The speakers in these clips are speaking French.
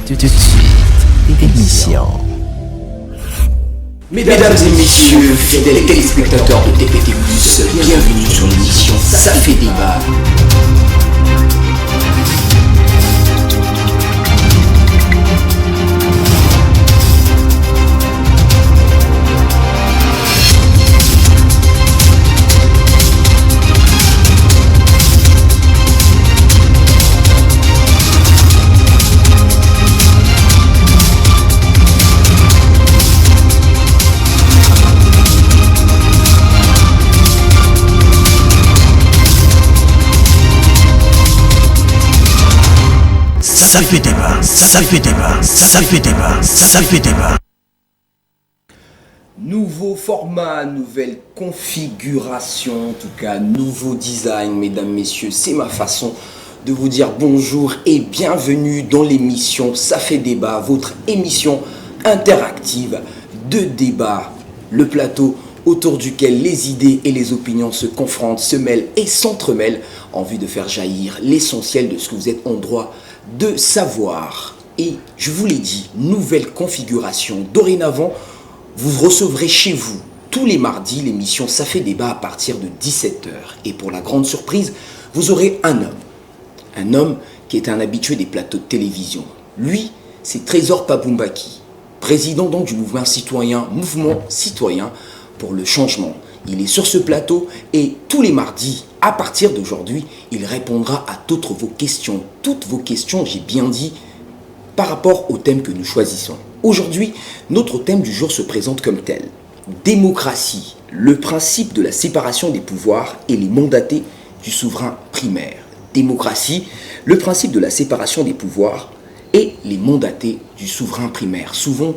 Tout de suite, émission. Mesdames et messieurs, fidèles téléspectateurs de TPT+, bienvenue sur l'émission Ça fait débat. Ça fait débat, ça fait débat, ça fait débat, ça fait débat. Nouveau format, nouvelle configuration, en tout cas nouveau design, mesdames, messieurs, c'est ma façon de vous dire bonjour et bienvenue dans l'émission Ça fait débat, votre émission interactive de débat, le plateau autour duquel les idées et les opinions se confrontent, se mêlent et s'entremêlent en vue de faire jaillir l'essentiel de ce que vous êtes en droit de savoir. Et je vous l'ai dit, nouvelle configuration. Dorénavant, vous recevrez chez vous tous les mardis l'émission Ça fait débat à partir de 17h. Et pour la grande surprise, vous aurez un homme qui est un habitué des plateaux de télévision. Lui, c'est Trésor Paboumbaki, président donc du mouvement citoyen pour le changement. Il est sur ce plateau et tous les mardis, à partir d'aujourd'hui, il répondra à toutes vos questions, j'ai bien dit, par rapport au thème que nous choisissons. Aujourd'hui, notre thème du jour se présente comme tel. Démocratie, le principe de la séparation des pouvoirs et les mandatés du souverain primaire. Démocratie, le principe de la séparation des pouvoirs et les mandatés du souverain primaire. Souvent,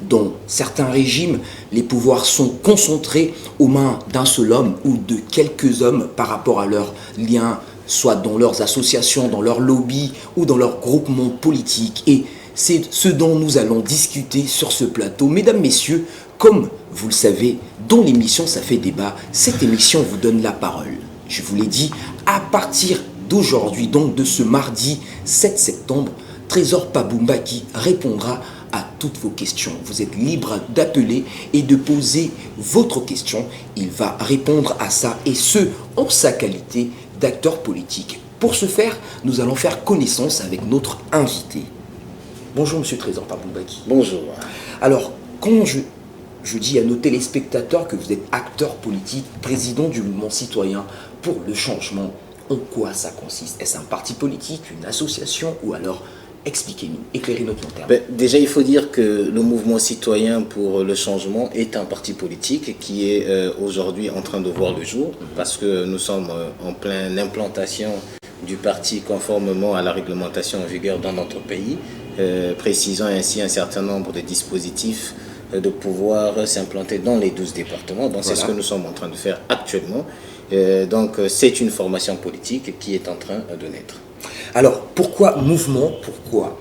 dans certains régimes, les pouvoirs sont concentrés aux mains d'un seul homme ou de quelques hommes par rapport à leurs liens, soit dans leurs associations, dans leurs lobbies ou dans leurs groupements politiques. Et c'est ce dont nous allons discuter sur ce plateau. Mesdames, messieurs, comme vous le savez, dans l'émission Ça fait débat, cette émission vous donne la parole. Je vous l'ai dit, à partir d'aujourd'hui, donc de ce mardi 7 septembre, Trésor Paboumbaki répondra à toutes vos questions. Vous êtes libre d'appeler et de poser votre question. Il va répondre à ça et ce, en sa qualité d'acteur politique. Pour ce faire, nous allons faire connaissance avec notre invité. Bonjour Monsieur Trésor Paboumbaki. Bonjour. Alors, quand je dis à nos téléspectateurs que vous êtes acteur politique, président du mouvement citoyen pour le changement, en quoi ça consiste? Est-ce un parti politique, une association ou alors expliquez-nous, éclairez notre lanterne. Déjà, il faut dire que le mouvement citoyen pour le changement est un parti politique qui est aujourd'hui en train de voir le jour parce que nous sommes en pleine implantation du parti conformément à la réglementation en vigueur dans notre pays, précisant ainsi un certain nombre de dispositifs de pouvoir s'implanter dans les 12 départements. Donc, c'est ce que nous sommes en train de faire actuellement. Donc, c'est une formation politique qui est en train de naître. Alors, pourquoi mouvement, pourquoi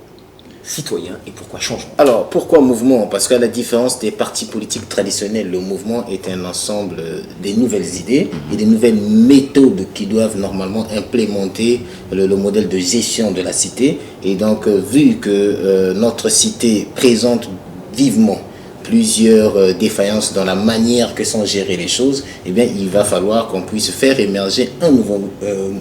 citoyen et pourquoi changement? Alors, pourquoi mouvement? Parce qu'à la différence des partis politiques traditionnels, le mouvement est un ensemble des nouvelles idées et des nouvelles méthodes qui doivent normalement implémenter le modèle de gestion de la cité. Et donc, vu que notre cité présente vivement plusieurs défaillances dans la manière que sont gérées les choses, eh bien, il va falloir qu'on puisse faire émerger un nouveau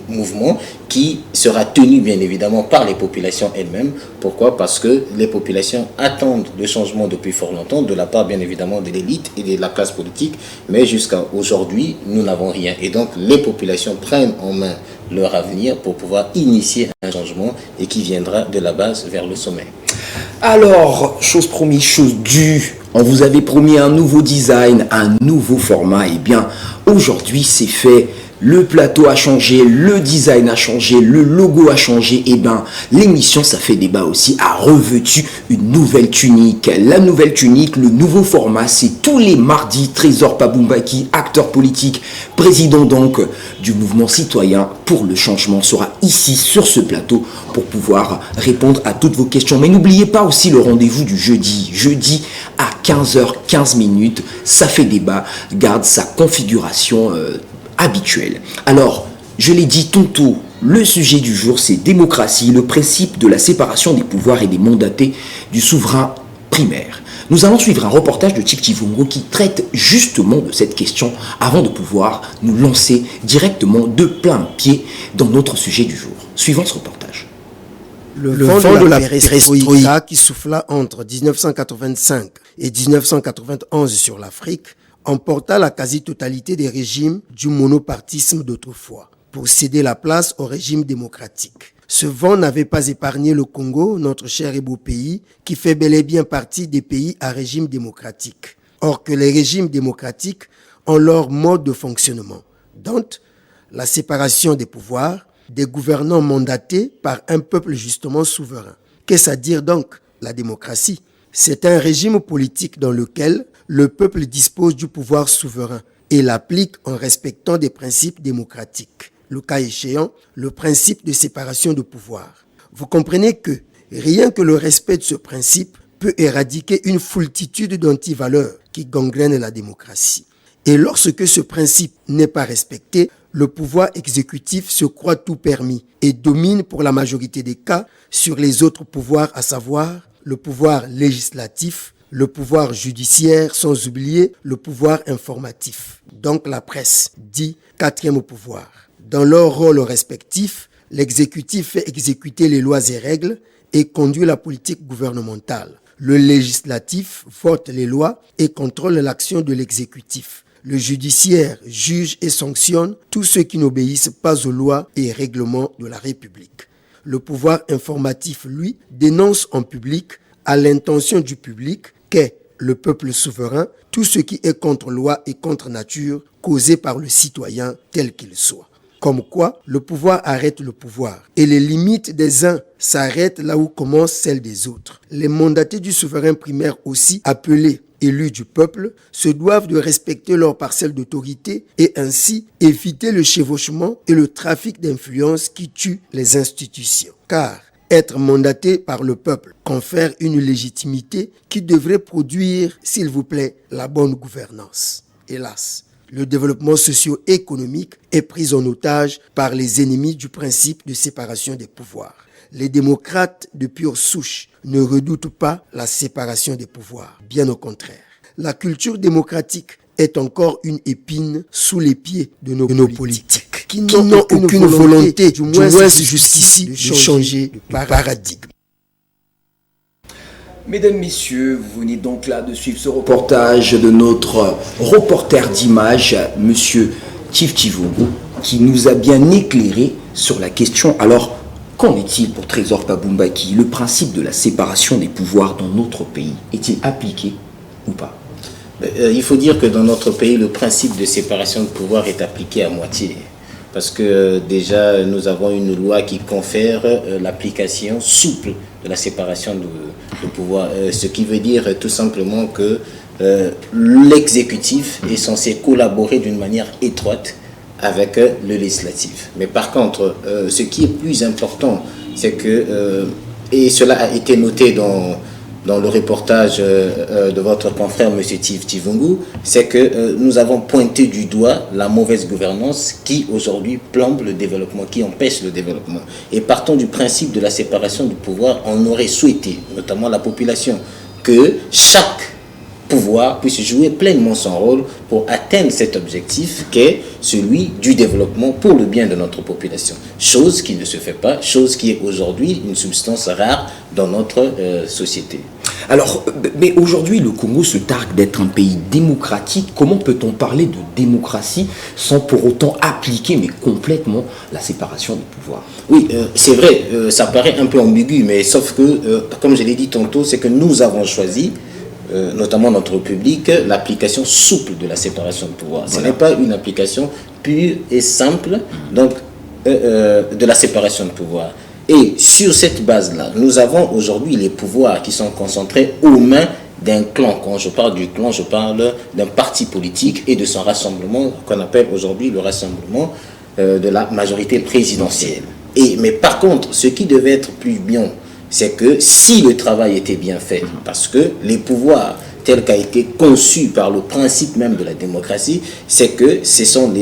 mouvement qui sera tenu bien évidemment par les populations elles-mêmes. Pourquoi? Parce que les populations attendent le changement depuis fort longtemps, de la part bien évidemment de l'élite et de la classe politique, mais jusqu'à aujourd'hui, nous n'avons rien. Et donc, les populations prennent en main leur avenir pour pouvoir initier un changement et qui viendra de la base vers le sommet. Alors, chose promise, chose due, on vous avait promis un nouveau design, un nouveau format, et bien aujourd'hui c'est fait. Le plateau a changé, le design a changé, le logo a changé, et bien l'émission Ça fait débat aussi a revêtu une nouvelle tunique. La nouvelle tunique, le nouveau format, c'est tous les mardis. Trésor Paboumbaki, acteur politique, président donc du mouvement citoyen pour le changement, sera ici sur ce plateau pour pouvoir répondre à toutes vos questions. Mais n'oubliez pas aussi le rendez-vous du jeudi à 15h15, Ça fait débat garde sa configuration habituelle. Alors, je l'ai dit tantôt, Le sujet du jour, c'est démocratie, le principe de la séparation des pouvoirs et des mandatés du souverain primaire. Nous allons suivre un reportage de Chief Chivungo qui traite justement de cette question avant de pouvoir nous lancer directement de plein pied dans notre sujet du jour. Suivons ce reportage. Le vent de la perestroïka qui souffla entre 1985 et 1991 sur l'Afrique emporta la quasi-totalité des régimes du monopartisme d'autrefois pour céder la place au régime démocratique. Ce vent n'avait pas épargné le Congo, notre cher et beau pays, qui fait bel et bien partie des pays à régime démocratique. Or que les régimes démocratiques ont leur mode de fonctionnement, dont la séparation des pouvoirs, des gouvernants mandatés par un peuple justement souverain. Qu'est-ce à dire donc la démocratie? C'est un régime politique dans lequel le peuple dispose du pouvoir souverain et l'applique en respectant des principes démocratiques. Le cas échéant, le principe de séparation de pouvoir. Vous comprenez que rien que le respect de ce principe peut éradiquer une foultitude d'antivaleurs qui gangrènent la démocratie. Et lorsque ce principe n'est pas respecté, le pouvoir exécutif se croit tout permis et domine pour la majorité des cas sur les autres pouvoirs, à savoir le pouvoir législatif, le pouvoir judiciaire, sans oublier le pouvoir informatif. Donc la presse, dit quatrième pouvoir. Dans leur rôle respectif, l'exécutif fait exécuter les lois et règles et conduit la politique gouvernementale. Le législatif vote les lois et contrôle l'action de l'exécutif. Le judiciaire juge et sanctionne tous ceux qui n'obéissent pas aux lois et règlements de la République. Le pouvoir informatif, lui, dénonce en public, à l'intention du public, qu'est le peuple souverain, tout ce qui est contre loi et contre nature, causé par le citoyen tel qu'il soit. Comme quoi, le pouvoir arrête le pouvoir et les limites des uns s'arrêtent là où commencent celles des autres. Les mandatés du souverain primaire aussi, appelés élus du peuple, se doivent de respecter leur parcelle d'autorité et ainsi éviter le chevauchement et le trafic d'influence qui tue les institutions. Car être mandaté par le peuple confère une légitimité qui devrait produire, s'il vous plaît, la bonne gouvernance. Hélas, le développement socio-économique est pris en otage par les ennemis du principe de séparation des pouvoirs. Les démocrates de pure souche ne redoutent pas la séparation des pouvoirs, bien au contraire. La culture démocratique est encore une épine sous les pieds de nos politiques qui n'ont aucune volonté, du moins jusqu'ici, de changer de paradigme. Mesdames, Messieurs, vous venez donc là de suivre ce reportage de notre reporter d'image, Monsieur Chief Chivungo, qui nous a bien éclairé sur la question. Alors, qu'en est-il pour Trésor Pabumbaki? Le principe de la séparation des pouvoirs dans notre pays est-il appliqué ou pas? Il faut dire que dans notre pays, le principe de séparation de pouvoir est appliqué à moitié. Parce que déjà, nous avons une loi qui confère l'application souple de la séparation de pouvoir. Ce qui veut dire tout simplement que l'exécutif est censé collaborer d'une manière étroite avec le législatif. Mais par contre, ce qui est plus important, c'est que, et cela a été noté dans le reportage de votre confrère, M. Chivungo, c'est que nous avons pointé du doigt la mauvaise gouvernance qui aujourd'hui plombe le développement, qui empêche le développement. Et partant du principe de la séparation du pouvoir, on aurait souhaité, notamment la population, que chaque pouvoir puisse jouer pleinement son rôle pour atteindre cet objectif qui est celui du développement pour le bien de notre population. Chose qui ne se fait pas, chose qui est aujourd'hui une substance rare dans notre société. Alors, mais aujourd'hui, le Congo se targue d'être un pays démocratique. Comment peut-on parler de démocratie sans pour autant appliquer, mais complètement, la séparation des pouvoirs? Oui, c'est vrai, ça paraît un peu ambigu, mais sauf que, comme je l'ai dit tantôt, c'est que nous avons choisi, notamment notre public, l'application souple de la séparation de pouvoir. Ce n'est pas une application pure et simple donc, de la séparation de pouvoir. Et sur cette base-là, nous avons aujourd'hui les pouvoirs qui sont concentrés aux mains d'un clan. Quand je parle du clan, je parle d'un parti politique et de son rassemblement, qu'on appelle aujourd'hui le rassemblement de la majorité présidentielle. Mais par contre, ce qui devait être plus bien, c'est que si le travail était bien fait, parce que les pouvoirs tels qu'a été conçu par le principe même de la démocratie, c'est que ce sont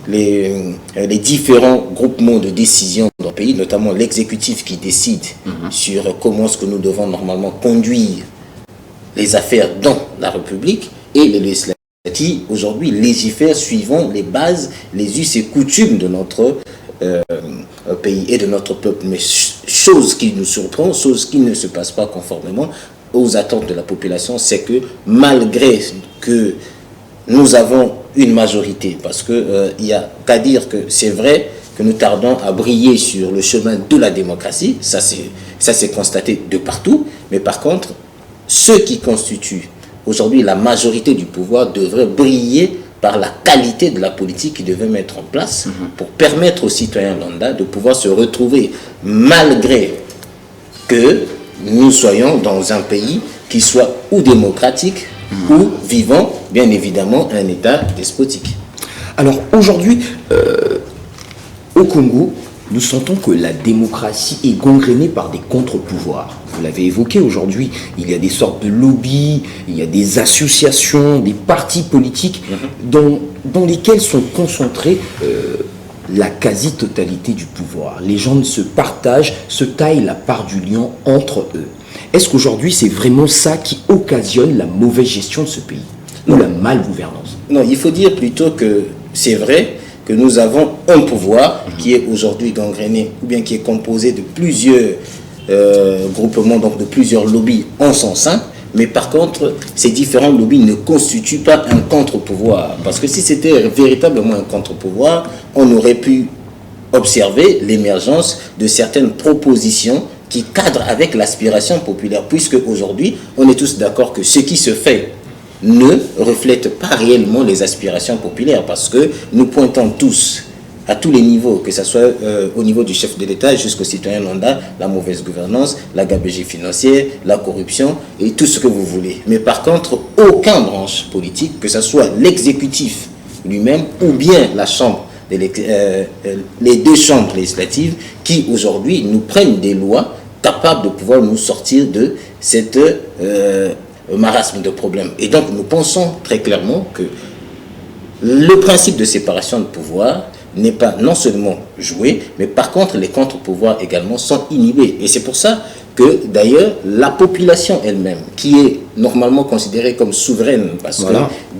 les différents groupements de décision dans le pays, notamment l'exécutif qui décide sur comment est-ce que nous devons normalement conduire les affaires dans la République, et les législatives qui aujourd'hui légifèrent suivant les bases, les us et coutumes de notre pays et de notre peuple. Mais chose qui nous surprend, chose qui ne se passe pas conformément aux attentes de la population, c'est que malgré que nous avons une majorité, parce que il y a qu'à dire que c'est vrai que nous tardons à briller sur le chemin de la démocratie, ça c'est constaté de partout, mais par contre, ceux qui constituent aujourd'hui la majorité du pouvoir devraient briller par la qualité de la politique qu'ils devaient mettre en place pour permettre aux citoyens lambda de pouvoir se retrouver, malgré que nous soyons dans un pays qui soit ou démocratique ou vivant, bien évidemment, un État despotique. Alors aujourd'hui, au Congo, nous sentons que la démocratie est gangrénée par des contre-pouvoirs. Vous l'avez évoqué aujourd'hui, il y a des sortes de lobbies, il y a des associations, des partis politiques dans lesquels sont concentrés la quasi-totalité du pouvoir. Les gens se partagent, se taillent la part du lion entre eux. Est-ce qu'aujourd'hui c'est vraiment ça qui occasionne la mauvaise gestion de ce pays ou la mal-gouvernance? Non, il faut dire plutôt que c'est vrai que nous avons un pouvoir qui est aujourd'hui gangréné, ou bien qui est composé de plusieurs groupements, donc de plusieurs lobbies en son sein, mais par contre, ces différents lobbies ne constituent pas un contre-pouvoir. Parce que si c'était véritablement un contre-pouvoir, on aurait pu observer l'émergence de certaines propositions qui cadrent avec l'aspiration populaire, puisque aujourd'hui, on est tous d'accord que ce qui se fait ne reflète pas réellement les aspirations populaires, parce que nous pointons tous, à tous les niveaux, que ce soit au niveau du chef de l'État jusqu'aux citoyens lambda, la mauvaise gouvernance, la gabegie financière, la corruption et tout ce que vous voulez. Mais par contre, aucune branche politique, que ce soit l'exécutif lui-même ou bien la chambre, les deux chambres législatives, qui aujourd'hui nous prennent des lois capables de pouvoir nous sortir de cette marasme de problèmes. Et donc nous pensons très clairement que le principe de séparation de pouvoir n'est pas non seulement joué, mais par contre les contre-pouvoirs également sont inhibés. Et c'est pour ça que d'ailleurs la population elle-même, qui est normalement considérée comme souveraine, parce que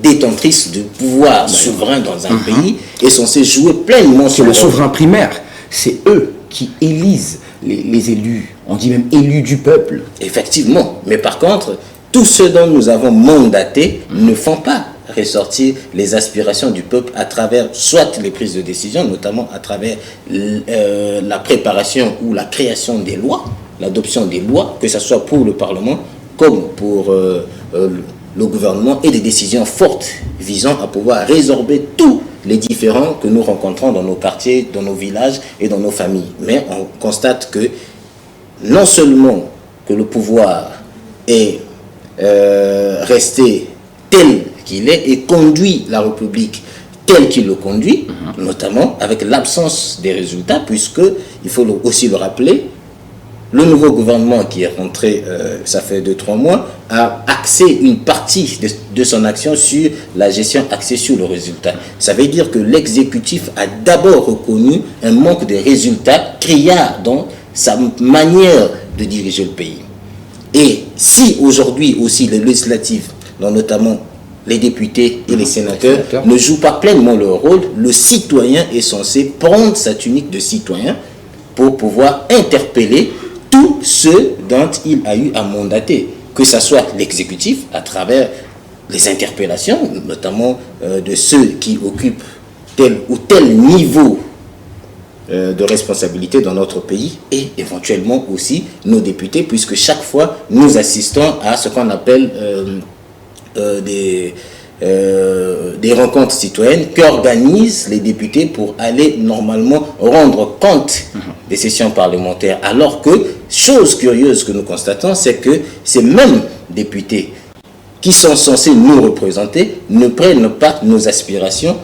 détentrice de pouvoir souverain dans un pays, est censée jouer pleinement sur le souverain primaire. C'est eux qui élisent les élus, on dit même élus du peuple. Effectivement, mais par contre, tous ceux dont nous avons mandaté ne font pas ressortir les aspirations du peuple à travers soit les prises de décision, notamment à travers la préparation ou la création des lois, l'adoption des lois, que ce soit pour le Parlement comme pour le gouvernement, et des décisions fortes visant à pouvoir résorber tous les différends que nous rencontrons dans nos quartiers, dans nos villages et dans nos familles. Mais on constate que non seulement que le pouvoir est resté tel qu'il est et conduit la République tel qu'il le conduit, notamment avec l'absence des résultats, puisque, il faut aussi le rappeler, le nouveau gouvernement qui est rentré, ça fait 2-3 mois, a axé une partie de son action sur la gestion axée sur le résultat. Ça veut dire que l'exécutif a d'abord reconnu un manque de résultats criard dans sa manière de diriger le pays. Et si aujourd'hui aussi les législatives, dont notamment les députés et les sénateurs, ne jouent pas pleinement leur rôle, le citoyen est censé prendre sa tunique de citoyen pour pouvoir interpeller tous ceux dont il a eu à mandater, que ce soit l'exécutif à travers les interpellations, notamment de ceux qui occupent tel ou tel niveau de responsabilité dans notre pays, et éventuellement aussi nos députés, puisque chaque fois nous assistons à ce qu'on appelle des rencontres citoyennes qu'organisent les députés pour aller normalement rendre compte des sessions parlementaires, alors que, chose curieuse que nous constatons, c'est que ces mêmes députés qui sont censés nous représenter ne prennent pas nos aspirations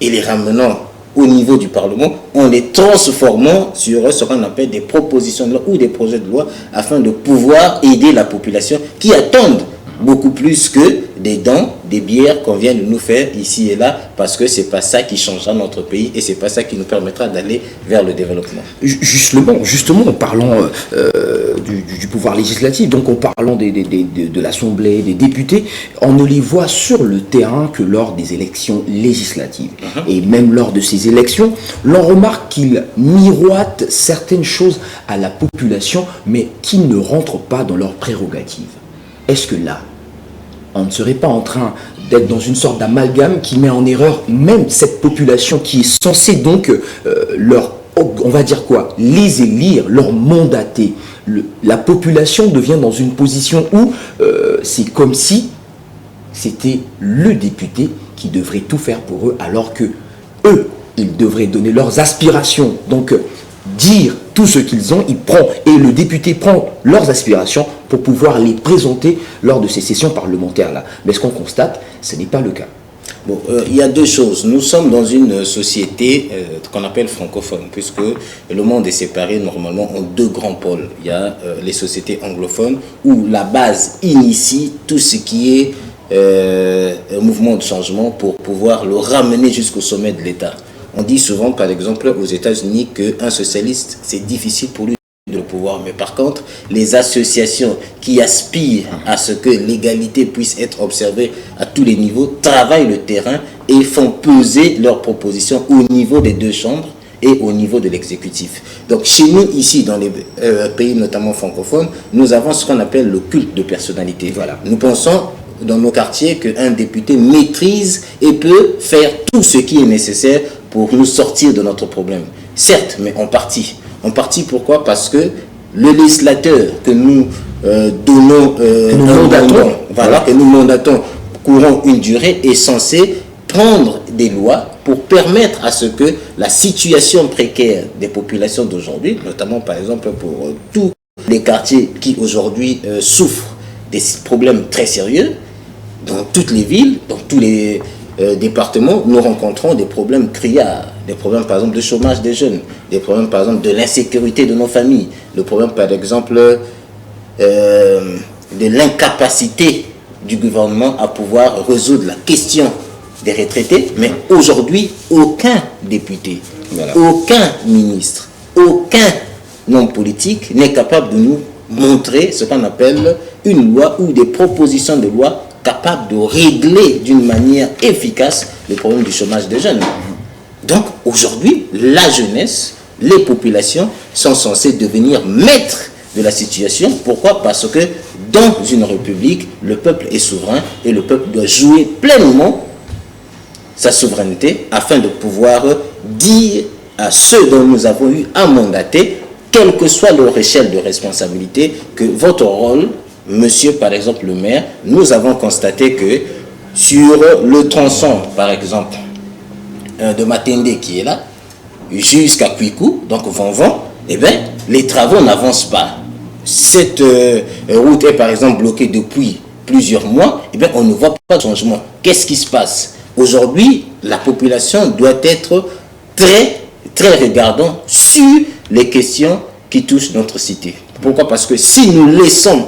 et les ramenant au niveau du Parlement, en les transformant sur ce qu'on appelle des propositions de loi ou des projets de loi, afin de pouvoir aider la population qui attendent beaucoup plus que des dons, des bières qu'on vient de nous faire ici et là, parce que c'est pas ça qui changera notre pays et c'est pas ça qui nous permettra d'aller vers le développement. Justement, en parlant du pouvoir législatif, donc en parlant de l'Assemblée, des députés, on ne les voit sur le terrain que lors des élections législatives. Et même lors de ces élections, l'on remarque qu'ils miroitent certaines choses à la population, mais qui ne rentrent pas dans leurs prérogatives. Est-ce que là, on ne serait pas en train d'être dans une sorte d'amalgame qui met en erreur même cette population qui est censée donc on va dire quoi, les élire, leur mandater. La population devient dans une position où c'est comme si c'était le député qui devrait tout faire pour eux, alors que eux, ils devraient donner leurs aspirations, donc dire tout ce qu'ils ont, et le député prend leurs aspirations pour pouvoir les présenter lors de ces sessions parlementaires-là. Mais ce qu'on constate, ce n'est pas le cas. Bon, il y a deux choses. Nous sommes dans une société qu'on appelle francophone, puisque le monde est séparé normalement en deux grands pôles. Il y a les sociétés anglophones, où la base initie tout ce qui est un mouvement de changement pour pouvoir le ramener jusqu'au sommet de l'État. On dit souvent, par exemple, aux États-Unis qu'un socialiste, c'est difficile pour lui de le pouvoir. Mais par contre, les associations qui aspirent à ce que l'égalité puisse être observée à tous les niveaux travaillent le terrain et font peser leurs propositions au niveau des deux chambres et au niveau de l'exécutif. Donc chez nous, ici, dans les pays notamment francophones, nous avons ce qu'on appelle le culte de personnalité. Voilà. Nous pensons dans nos quartiers qu'un député maîtrise et peut faire tout ce qui est nécessaire pour nous sortir de notre problème. Certes, mais en partie. En partie, pourquoi? Parce que le législateur que nous donnons que nous mandatons courant une durée est censé prendre des lois pour permettre à ce que la situation précaire des populations d'aujourd'hui, notamment par exemple pour tous les quartiers qui aujourd'hui souffrent des problèmes très sérieux, dans toutes les villes, dans tous les départements, nous rencontrons des problèmes criards, des problèmes par exemple de chômage des jeunes, des problèmes par exemple de l'insécurité de nos familles, le problème par exemple de l'incapacité du gouvernement à pouvoir résoudre la question des retraités. Mais aujourd'hui, aucun député, aucun ministre, aucun homme politique n'est capable de nous montrer ce qu'on appelle une loi ou des propositions de loi capables de régler d'une manière efficace le problème du chômage des jeunes. Donc aujourd'hui, la jeunesse, les populations sont censées devenir maîtres de la situation. Pourquoi? Parce que dans une république, le peuple est souverain et le peuple doit jouer pleinement sa souveraineté afin de pouvoir dire à ceux dont nous avons eu à mandater, quelle que soit leur échelle de responsabilité, que votre rôle, monsieur par exemple le maire, nous avons constaté que sur le tronçon par exemple de Matende qui est là, jusqu'à Kwiku, donc Vanvan, eh bien, les travaux n'avancent pas. Cette route est par exemple bloquée depuis plusieurs mois, eh bien, on ne voit pas de changement. Qu'est-ce qui se passe? Aujourd'hui, la population doit être très regardante sur les questions qui touchent notre cité. Pourquoi? Parce que si nous laissons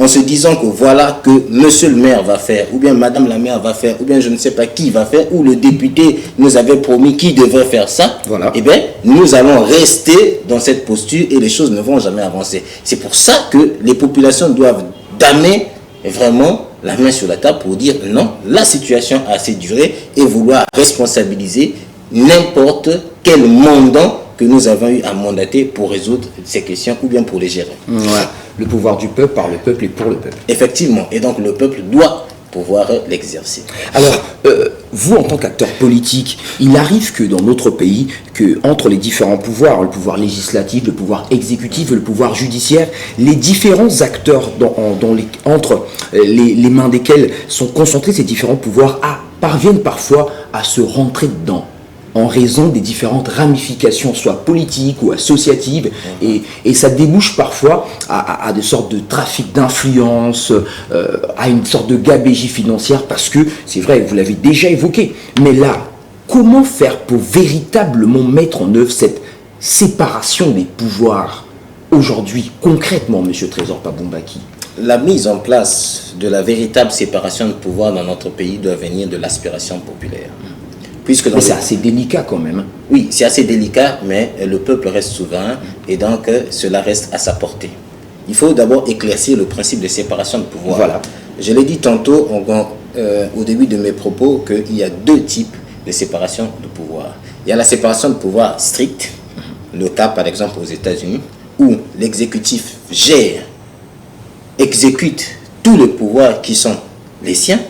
en se disant que voilà que monsieur le maire va faire, ou bien madame la maire va faire, ou bien je ne sais pas qui va faire, ou le député nous avait promis qui devait faire ça, voilà. Eh bien, nous allons rester dans cette posture et les choses ne vont jamais avancer. C'est pour ça que les populations doivent damer vraiment la main sur la table pour dire non, la situation a assez duré et vouloir responsabiliser n'importe quel mandant que nous avons eu à mandater pour résoudre ces questions ou bien pour les gérer. Voilà. Le pouvoir du peuple par le peuple et pour le peuple. Effectivement, et donc le peuple doit pouvoir l'exercer. Alors, vous en tant qu'acteur politique, il arrive que dans notre pays, que entre les différents pouvoirs, le pouvoir législatif, le pouvoir exécutif, le pouvoir judiciaire, les différents acteurs entre les mains desquels sont concentrés ces différents pouvoirs parviennent parfois à se rentrer dedans, en raison des différentes ramifications, soit politiques ou associatives, et ça débouche parfois à des sortes de trafic d'influence, à une sorte de gabegie financière, parce que, c'est vrai, vous l'avez déjà évoqué, mais là, comment faire pour véritablement mettre en œuvre cette séparation des pouvoirs aujourd'hui, concrètement, M. Trésor Pabumbaki? La mise en place de la véritable séparation de pouvoir dans notre pays doit venir de l'aspiration populaire. Puisque mais c'est assez délicat quand même. Oui, c'est assez délicat, mais le peuple reste souverain et donc cela reste à sa portée. Il faut d'abord éclaircir le principe de séparation de pouvoir. Voilà. Je l'ai dit tantôt au début de mes propos qu'il y a deux types de séparation de pouvoir. Il y a la séparation de pouvoir stricte, le cas par exemple aux États-Unis, où l'exécutif exécute tous les pouvoirs qui sont les siens.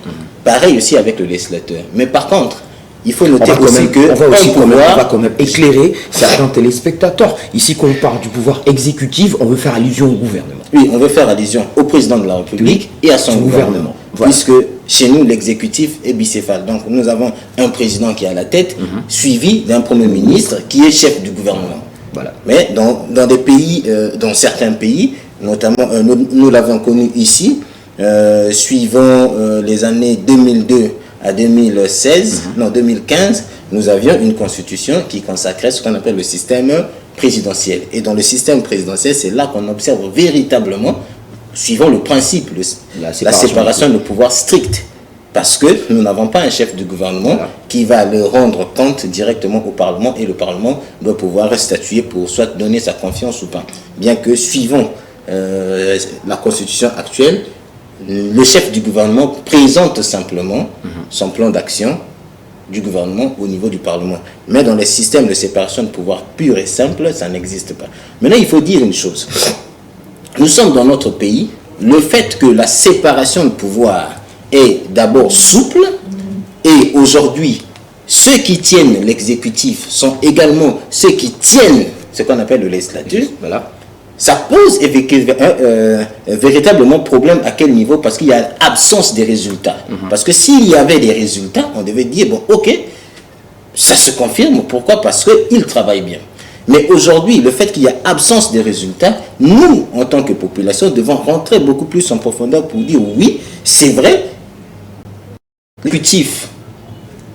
Pareil aussi avec le législateur. Mais par contre, il faut noter aussi que on va quand même éclairer certains téléspectateurs. Ici, quand on parle du pouvoir exécutif, on veut faire allusion au gouvernement. Oui, on veut faire allusion au président de la République et à son gouvernement. Voilà. Puisque chez nous, l'exécutif est bicéphale. Donc, nous avons un président qui est à la tête, suivi d'un premier ministre qui est chef du gouvernement. Voilà. Mais dans des pays, dans certains pays, notamment, nous l'avons connu ici, suivant les années 2002 à 2016, non 2015, nous avions une constitution qui consacrait ce qu'on appelle le système présidentiel. Et dans le système présidentiel, c'est là qu'on observe véritablement, suivant le principe, la séparation de pouvoir stricte. Parce que nous n'avons pas un chef du gouvernement qui va le rendre compte directement au Parlement et le Parlement doit pouvoir statuer pour soit donner sa confiance ou pas. Bien que suivant la constitution actuelle, le chef du gouvernement présente simplement son plan d'action du gouvernement au niveau du Parlement. Mais dans les systèmes de séparation de pouvoir pur et simple, ça n'existe pas. Maintenant, il faut dire une chose. Nous sommes dans notre pays, le fait que la séparation de pouvoir est d'abord souple, et aujourd'hui, ceux qui tiennent l'exécutif sont également ceux qui tiennent ce qu'on appelle le législatif. Voilà. Ça pose véritablement problème à quel niveau? Parce qu'il y a absence des résultats. Parce que s'il y avait des résultats, on devait dire, bon, ok, ça se confirme. Pourquoi? Parce qu'ils travaillent bien. Mais aujourd'hui, le fait qu'il y a absence des résultats, nous, en tant que population, devons rentrer beaucoup plus en profondeur pour dire, oui, c'est vrai, l'exécutif,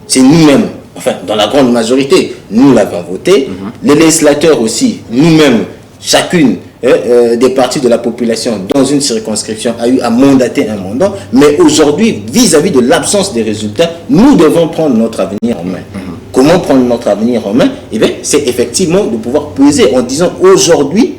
c'est nous-mêmes, enfin, dans la grande majorité, nous l'avons voté, les législateurs aussi, nous-mêmes, chacune des parties de la population dans une circonscription a eu à mandater un mandat, mais aujourd'hui, vis-à-vis de l'absence des résultats, nous devons prendre notre avenir en main. Comment prendre notre avenir en main? Eh bien, c'est effectivement de pouvoir peser en disant aujourd'hui,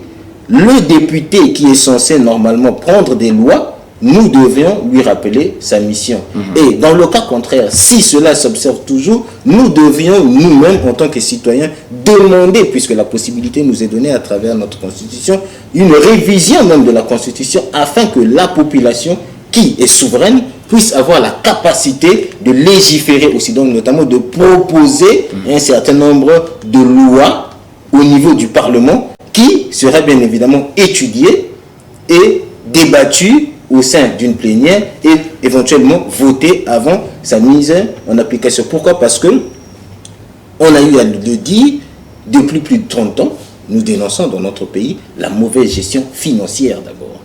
le député qui est censé normalement prendre des lois, nous devions lui rappeler sa mission. Et dans le cas contraire, si cela s'observe toujours, nous devions nous-mêmes, en tant que citoyens, demander, puisque la possibilité nous est donnée à travers notre Constitution, une révision même de la Constitution, afin que la population, qui est souveraine, puisse avoir la capacité de légiférer aussi, donc notamment de proposer un certain nombre de lois au niveau du Parlement, qui seraient bien évidemment étudiées et débattues au sein d'une plénière et éventuellement voter avant sa mise en application. Pourquoi? Parce que on a eu à le dire depuis plus de 30 ans, nous dénonçons dans notre pays la mauvaise gestion financière d'abord.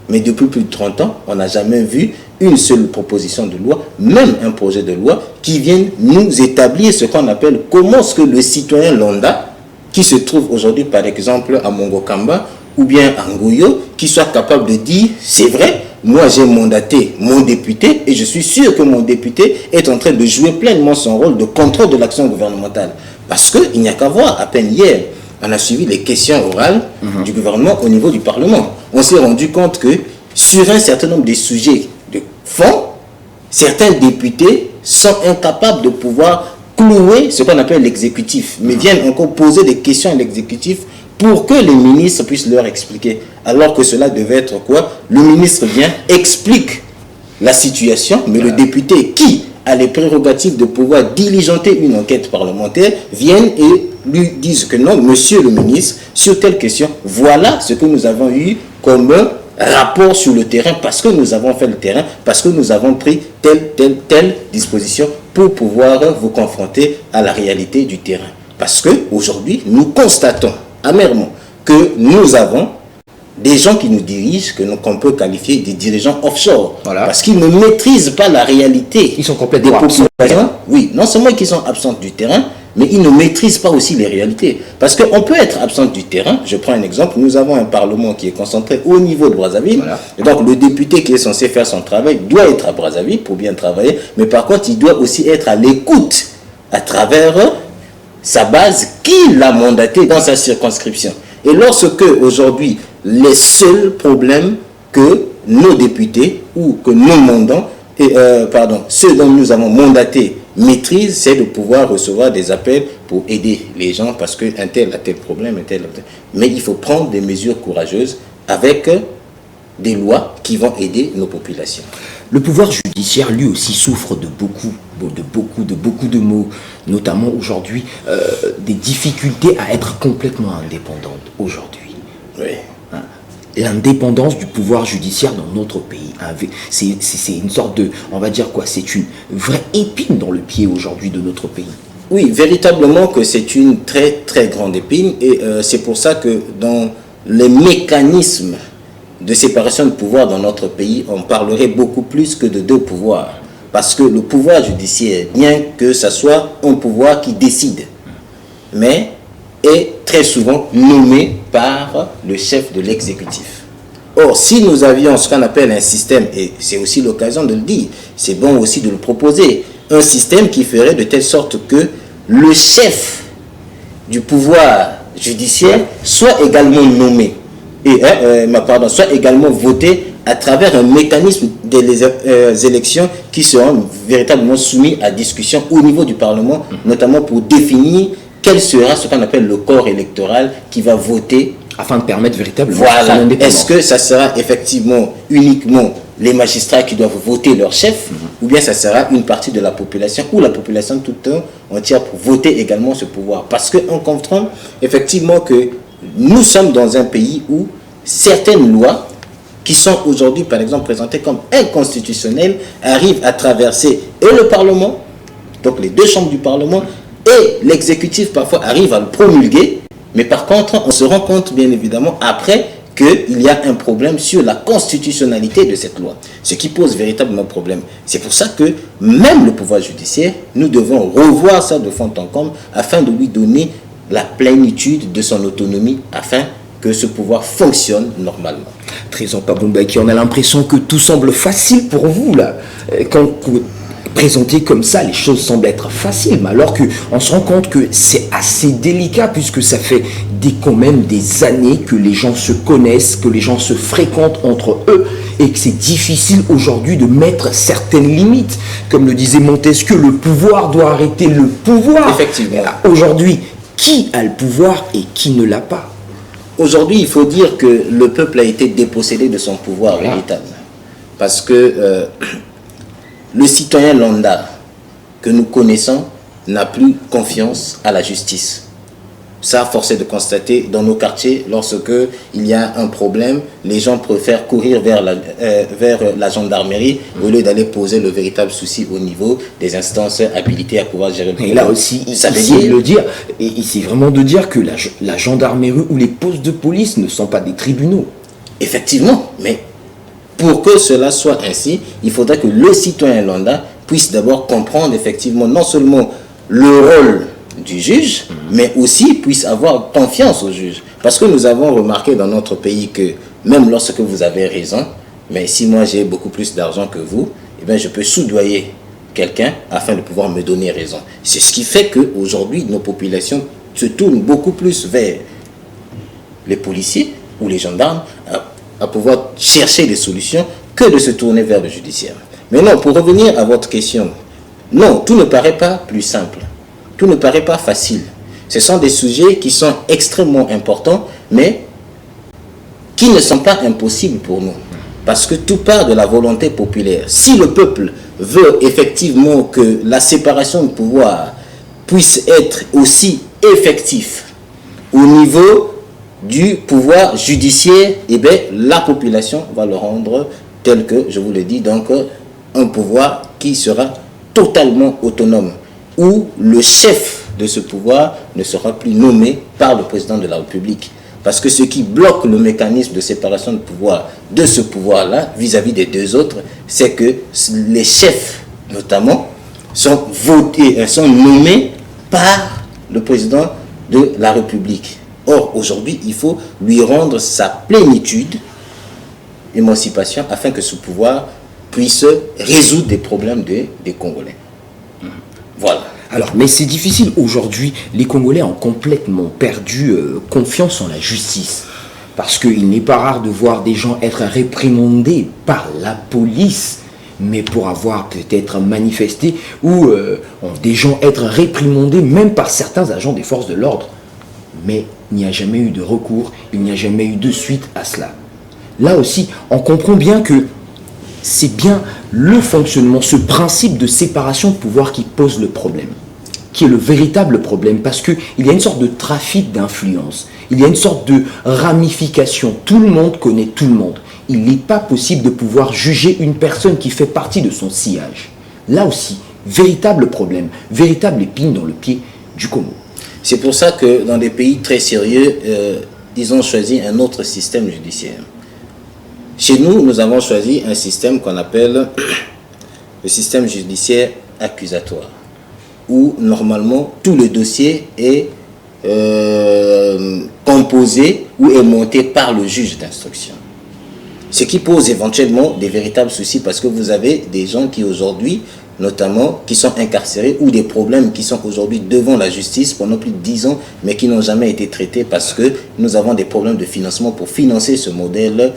Mais depuis plus de 30 ans, on n'a jamais vu une seule proposition de loi, même un projet de loi, qui vienne nous établir ce qu'on appelle comment est-ce que le citoyen lambda, qui se trouve aujourd'hui par exemple à Mongokamba, ou bien à Ngoyo, qui soit capable de dire, c'est vrai, moi j'ai mandaté mon député et je suis sûr que mon député est en train de jouer pleinement son rôle de contrôle de l'action gouvernementale. Parce qu'il n'y a qu'à voir, à peine hier, on a suivi les questions orales du gouvernement au niveau du Parlement. On s'est rendu compte que sur un certain nombre de sujets de fond, certains députés sont incapables de pouvoir clouer ce qu'on appelle l'exécutif, mais viennent encore poser des questions à l'exécutif pour que les ministres puissent leur expliquer. Alors que cela devait être quoi? Le ministre vient, explique la situation, mais le député qui a les prérogatives de pouvoir diligenter une enquête parlementaire, viennent et lui disent que non, monsieur le ministre, sur telle question, voilà ce que nous avons eu comme rapport sur le terrain, parce que nous avons fait le terrain, parce que nous avons pris telle disposition pour pouvoir vous confronter à la réalité du terrain. Parce qu'aujourd'hui, nous constatons amèrement que nous avons des gens qui nous dirigent, qu'on peut qualifier des dirigeants offshore, parce qu'ils ne maîtrisent pas la réalité. Ils sont complètement absents. Oui, non seulement qu'ils sont absents du terrain, mais ils ne maîtrisent pas aussi les réalités. Parce qu'on peut être absent du terrain. Je prends un exemple. Nous avons un Parlement qui est concentré au niveau de Brazzaville. Voilà. Et donc, le député qui est censé faire son travail doit être à Brazzaville pour bien travailler. Mais par contre, il doit aussi être à l'écoute à travers sa base qui l'a mandaté dans sa circonscription. Et lorsque, aujourd'hui, les seuls problèmes que nos députés ou que nos mandants, ceux dont nous avons mandaté maîtrisent, c'est de pouvoir recevoir des appels pour aider les gens parce qu'un tel a tel problème, un tel. Mais il faut prendre des mesures courageuses avec des lois qui vont aider nos populations. Le pouvoir judiciaire, lui aussi, souffre de beaucoup de maux, notamment aujourd'hui, des difficultés à être complètement indépendante aujourd'hui. Oui. L'indépendance du pouvoir judiciaire dans notre pays, c'est une sorte de, on va dire quoi, c'est une vraie épine dans le pied aujourd'hui de notre pays. Oui, véritablement que c'est une très très grande épine et c'est pour ça que dans les mécanismes de séparation de pouvoir dans notre pays, on parlerait beaucoup plus que de deux pouvoirs. Parce que le pouvoir judiciaire, bien que ce soit un pouvoir qui décide, mais est très souvent nommé par le chef de l'exécutif. Or, si nous avions ce qu'on appelle un système, et c'est aussi l'occasion de le dire, c'est bon aussi de le proposer, un système qui ferait de telle sorte que le chef du pouvoir judiciaire soit également nommé, et soit également voté à travers un mécanisme des élections qui seront véritablement soumis à discussion au niveau du Parlement, notamment pour définir quel sera ce qu'on appelle le corps électoral qui va voter. Afin de permettre véritablement voilà. Est-ce que ça sera effectivement uniquement les magistrats qui doivent voter leur chef, ou bien ça sera une partie de la population, ou la population toute entière pour voter également ce pouvoir? Parce qu'on comprend effectivement que nous sommes dans un pays où certaines lois qui sont aujourd'hui, par exemple, présentées comme inconstitutionnelles, arrivent à traverser et le Parlement, donc les deux chambres du Parlement, et l'exécutif parfois arrive à le promulguer, mais par contre, on se rend compte bien évidemment après qu'il y a un problème sur la constitutionnalité de cette loi, ce qui pose véritablement problème. C'est pour ça que même le pouvoir judiciaire, nous devons revoir ça de fond en comble afin de lui donner la plénitude de son autonomie, afin que ce pouvoir fonctionne normalement. Trésor Pabombaki, on a l'impression que tout semble facile pour vous là. Quand vous présentez comme ça, les choses semblent être faciles, mais alors qu'on se rend compte que c'est assez délicat puisque ça fait quand même des années que les gens se connaissent, que les gens se fréquentent entre eux et que c'est difficile aujourd'hui de mettre certaines limites. Comme le disait Montesquieu, le pouvoir doit arrêter le pouvoir. Effectivement. Aujourd'hui, qui a le pouvoir et qui ne l'a pas? Aujourd'hui, il faut dire que le peuple a été dépossédé de son pouvoir véritable. Parce que le citoyen lambda que nous connaissons n'a plus confiance à la justice. Ça, force est de constater dans nos quartiers, lorsque il y a un problème, les gens préfèrent courir vers la gendarmerie au lieu d'aller poser le véritable souci au niveau des instances habilitées à pouvoir gérer le problème. Et là aussi, ça veut dire, c'est vraiment de dire que la gendarmerie ou les postes de police ne sont pas des tribunaux. Effectivement, mais pour que cela soit ainsi, il faudrait que le citoyen lambda puisse d'abord comprendre effectivement non seulement le rôle du juge, mais aussi puisse avoir confiance au juge. Parce que nous avons remarqué dans notre pays que même lorsque vous avez raison, mais si moi j'ai beaucoup plus d'argent que vous, eh bien je peux soudoyer quelqu'un afin de pouvoir me donner raison. C'est ce qui fait qu'aujourd'hui, nos populations se tournent beaucoup plus vers les policiers ou les gendarmes à pouvoir chercher des solutions que de se tourner vers le judiciaire. Mais non, pour revenir à votre question, non, tout ne paraît pas plus simple. Tout ne paraît pas facile. Ce sont des sujets qui sont extrêmement importants, mais qui ne sont pas impossibles pour nous. Parce que tout part de la volonté populaire. Si le peuple veut effectivement que la séparation de pouvoir puisse être aussi effective au niveau du pouvoir judiciaire, eh bien, la population va le rendre tel que, je vous le dis, donc un pouvoir qui sera totalement autonome, où le chef de ce pouvoir ne sera plus nommé par le président de la République. Parce que ce qui bloque le mécanisme de séparation de pouvoir de ce pouvoir-là, vis-à-vis des deux autres, c'est que les chefs, notamment, sont nommés par le président de la République. Or, aujourd'hui, il faut lui rendre sa plénitude, émancipation, afin que ce pouvoir puisse résoudre des problèmes des Congolais. Voilà. Alors, mais c'est difficile aujourd'hui. Les Congolais ont complètement perdu confiance en la justice. Parce qu'il n'est pas rare de voir des gens être réprimandés par la police, mais pour avoir peut-être manifesté, ou des gens être réprimandés même par certains agents des forces de l'ordre. Mais il n'y a jamais eu de recours, il n'y a jamais eu de suite à cela. Là aussi, on comprend bien que c'est bien le fonctionnement, ce principe de séparation de pouvoir qui pose le problème, qui est le véritable problème, parce qu'il y a une sorte de trafic d'influence, il y a une sorte de ramification, tout le monde connaît tout le monde. Il n'est pas possible de pouvoir juger une personne qui fait partie de son sillage. Là aussi, véritable problème, véritable épine dans le pied du Congo. C'est pour ça que dans des pays très sérieux, ils ont choisi un autre système judiciaire. Chez nous, nous avons choisi un système qu'on appelle le système judiciaire accusatoire, où normalement tout le dossier est composé ou est monté par le juge d'instruction. Ce qui pose éventuellement des véritables soucis parce que vous avez des gens qui aujourd'hui, notamment, qui sont incarcérés ou des problèmes qui sont aujourd'hui devant la justice pendant plus de 10 ans, mais qui n'ont jamais été traités parce que nous avons des problèmes de financement pour financer ce modèle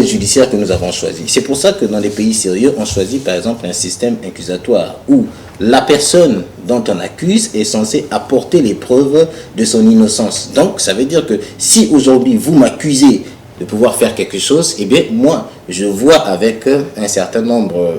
judiciaire que nous avons choisi. C'est pour ça que dans les pays sérieux, on choisit par exemple un système accusatoire où la personne dont on accuse est censée apporter les preuves de son innocence. Donc, ça veut dire que si aujourd'hui vous m'accusez de pouvoir faire quelque chose, eh bien, moi, je vois avec un certain nombre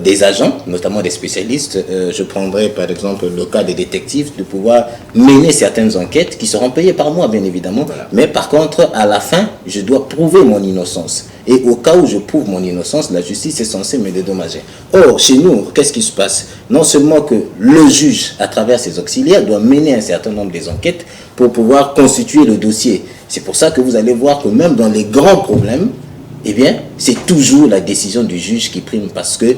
des agents, notamment des spécialistes, je prendrai par exemple le cas des détectives, de pouvoir mener certaines enquêtes qui seront payées par moi, bien évidemment, voilà. Mais par contre, à la fin, je dois prouver mon innocence. Et au cas où je prouve mon innocence, la justice est censée me dédommager. Or, chez nous, qu'est-ce qui se passe? Non seulement que le juge, à travers ses auxiliaires, doit mener un certain nombre des enquêtes pour pouvoir constituer le dossier. C'est pour ça que vous allez voir que même dans les grands problèmes, eh bien, c'est toujours la décision du juge qui prime parce que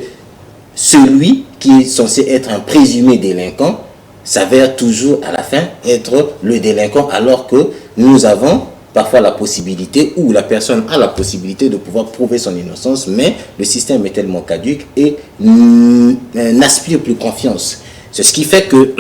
celui qui est censé être un présumé délinquant s'avère toujours à la fin être le délinquant alors que nous avons parfois la possibilité ou la personne a la possibilité de pouvoir prouver son innocence, mais le système est tellement caduque et n'aspire plus confiance. C'est ce qui fait que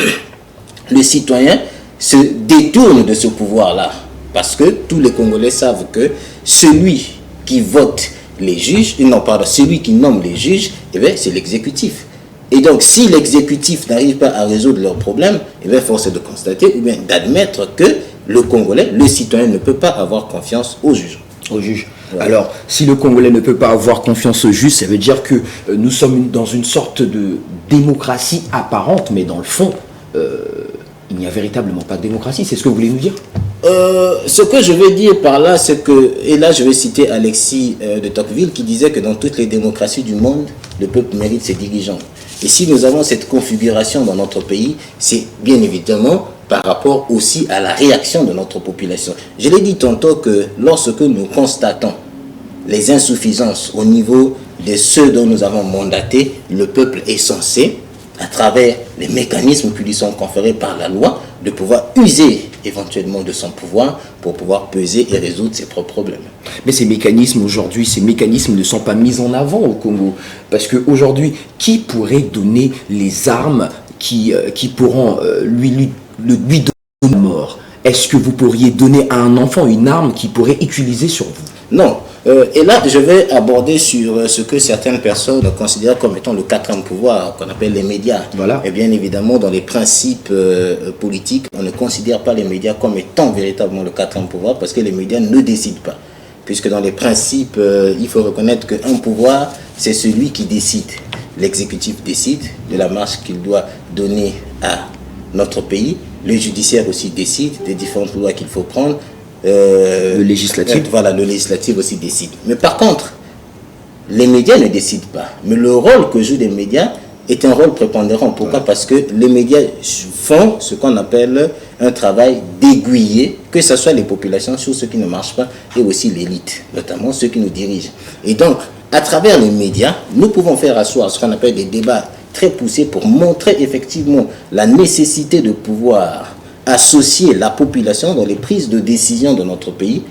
le citoyen se détourne de ce pouvoir-là parce que tous les Congolais savent que celui qui vote les juges, non pardon, celui qui nomme les juges, eh bien, c'est l'exécutif. Et donc, si l'exécutif n'arrive pas à résoudre leurs problèmes, eh bien, force est de constater ou bien d'admettre que le Congolais, le citoyen, ne peut pas avoir confiance aux juges. Au juge. Voilà. Alors, si le Congolais ne peut pas avoir confiance au juge, ça veut dire que nous sommes dans une sorte de démocratie apparente, mais dans le fond, il n'y a véritablement pas de démocratie. C'est ce que vous voulez nous dire ? Ce que je veux dire par là, c'est que, et là je vais citer Alexis de Tocqueville qui disait que dans toutes les démocraties du monde, le peuple mérite ses dirigeants. Et si nous avons cette configuration dans notre pays, c'est bien évidemment par rapport aussi à la réaction de notre population. Je l'ai dit tantôt que lorsque nous constatons les insuffisances au niveau de ceux dont nous avons mandaté, le peuple est censé, à travers les mécanismes qui lui sont conférés par la loi, de pouvoir user éventuellement de son pouvoir pour pouvoir peser et résoudre ses propres problèmes. Mais ces mécanismes aujourd'hui, ces mécanismes ne sont pas mis en avant au Congo. Parce qu'aujourd'hui, qui pourrait donner les armes qui pourront lui donner la mort? Est-ce que vous pourriez donner à un enfant une arme qu'il pourrait utiliser sur vous? Non. Et là, je vais aborder sur ce que certaines personnes considèrent comme étant le quatrième pouvoir, qu'on appelle les médias. Voilà. Et bien évidemment, dans les principes politiques, on ne considère pas les médias comme étant véritablement le quatrième pouvoir parce que les médias ne décident pas. Puisque dans les principes, il faut reconnaître qu'un pouvoir, c'est celui qui décide. L'exécutif décide de la marche qu'il doit donner à notre pays. Le judiciaire aussi décide des différentes lois qu'il faut prendre. Le législatif. Voilà, le législatif aussi décide. Mais par contre, les médias ne décident pas. Mais le rôle que jouent les médias est un rôle prépondérant. Pourquoi ? Ouais. Parce que les médias font ce qu'on appelle un travail d'aiguiller, que ce soit les populations sur ce qui ne marche pas, et aussi l'élite, notamment ceux qui nous dirigent. Et donc, à travers les médias, nous pouvons faire asseoir ce qu'on appelle des débats très poussée pour montrer effectivement la nécessité de pouvoir associer la population dans les prises de décision de notre pays,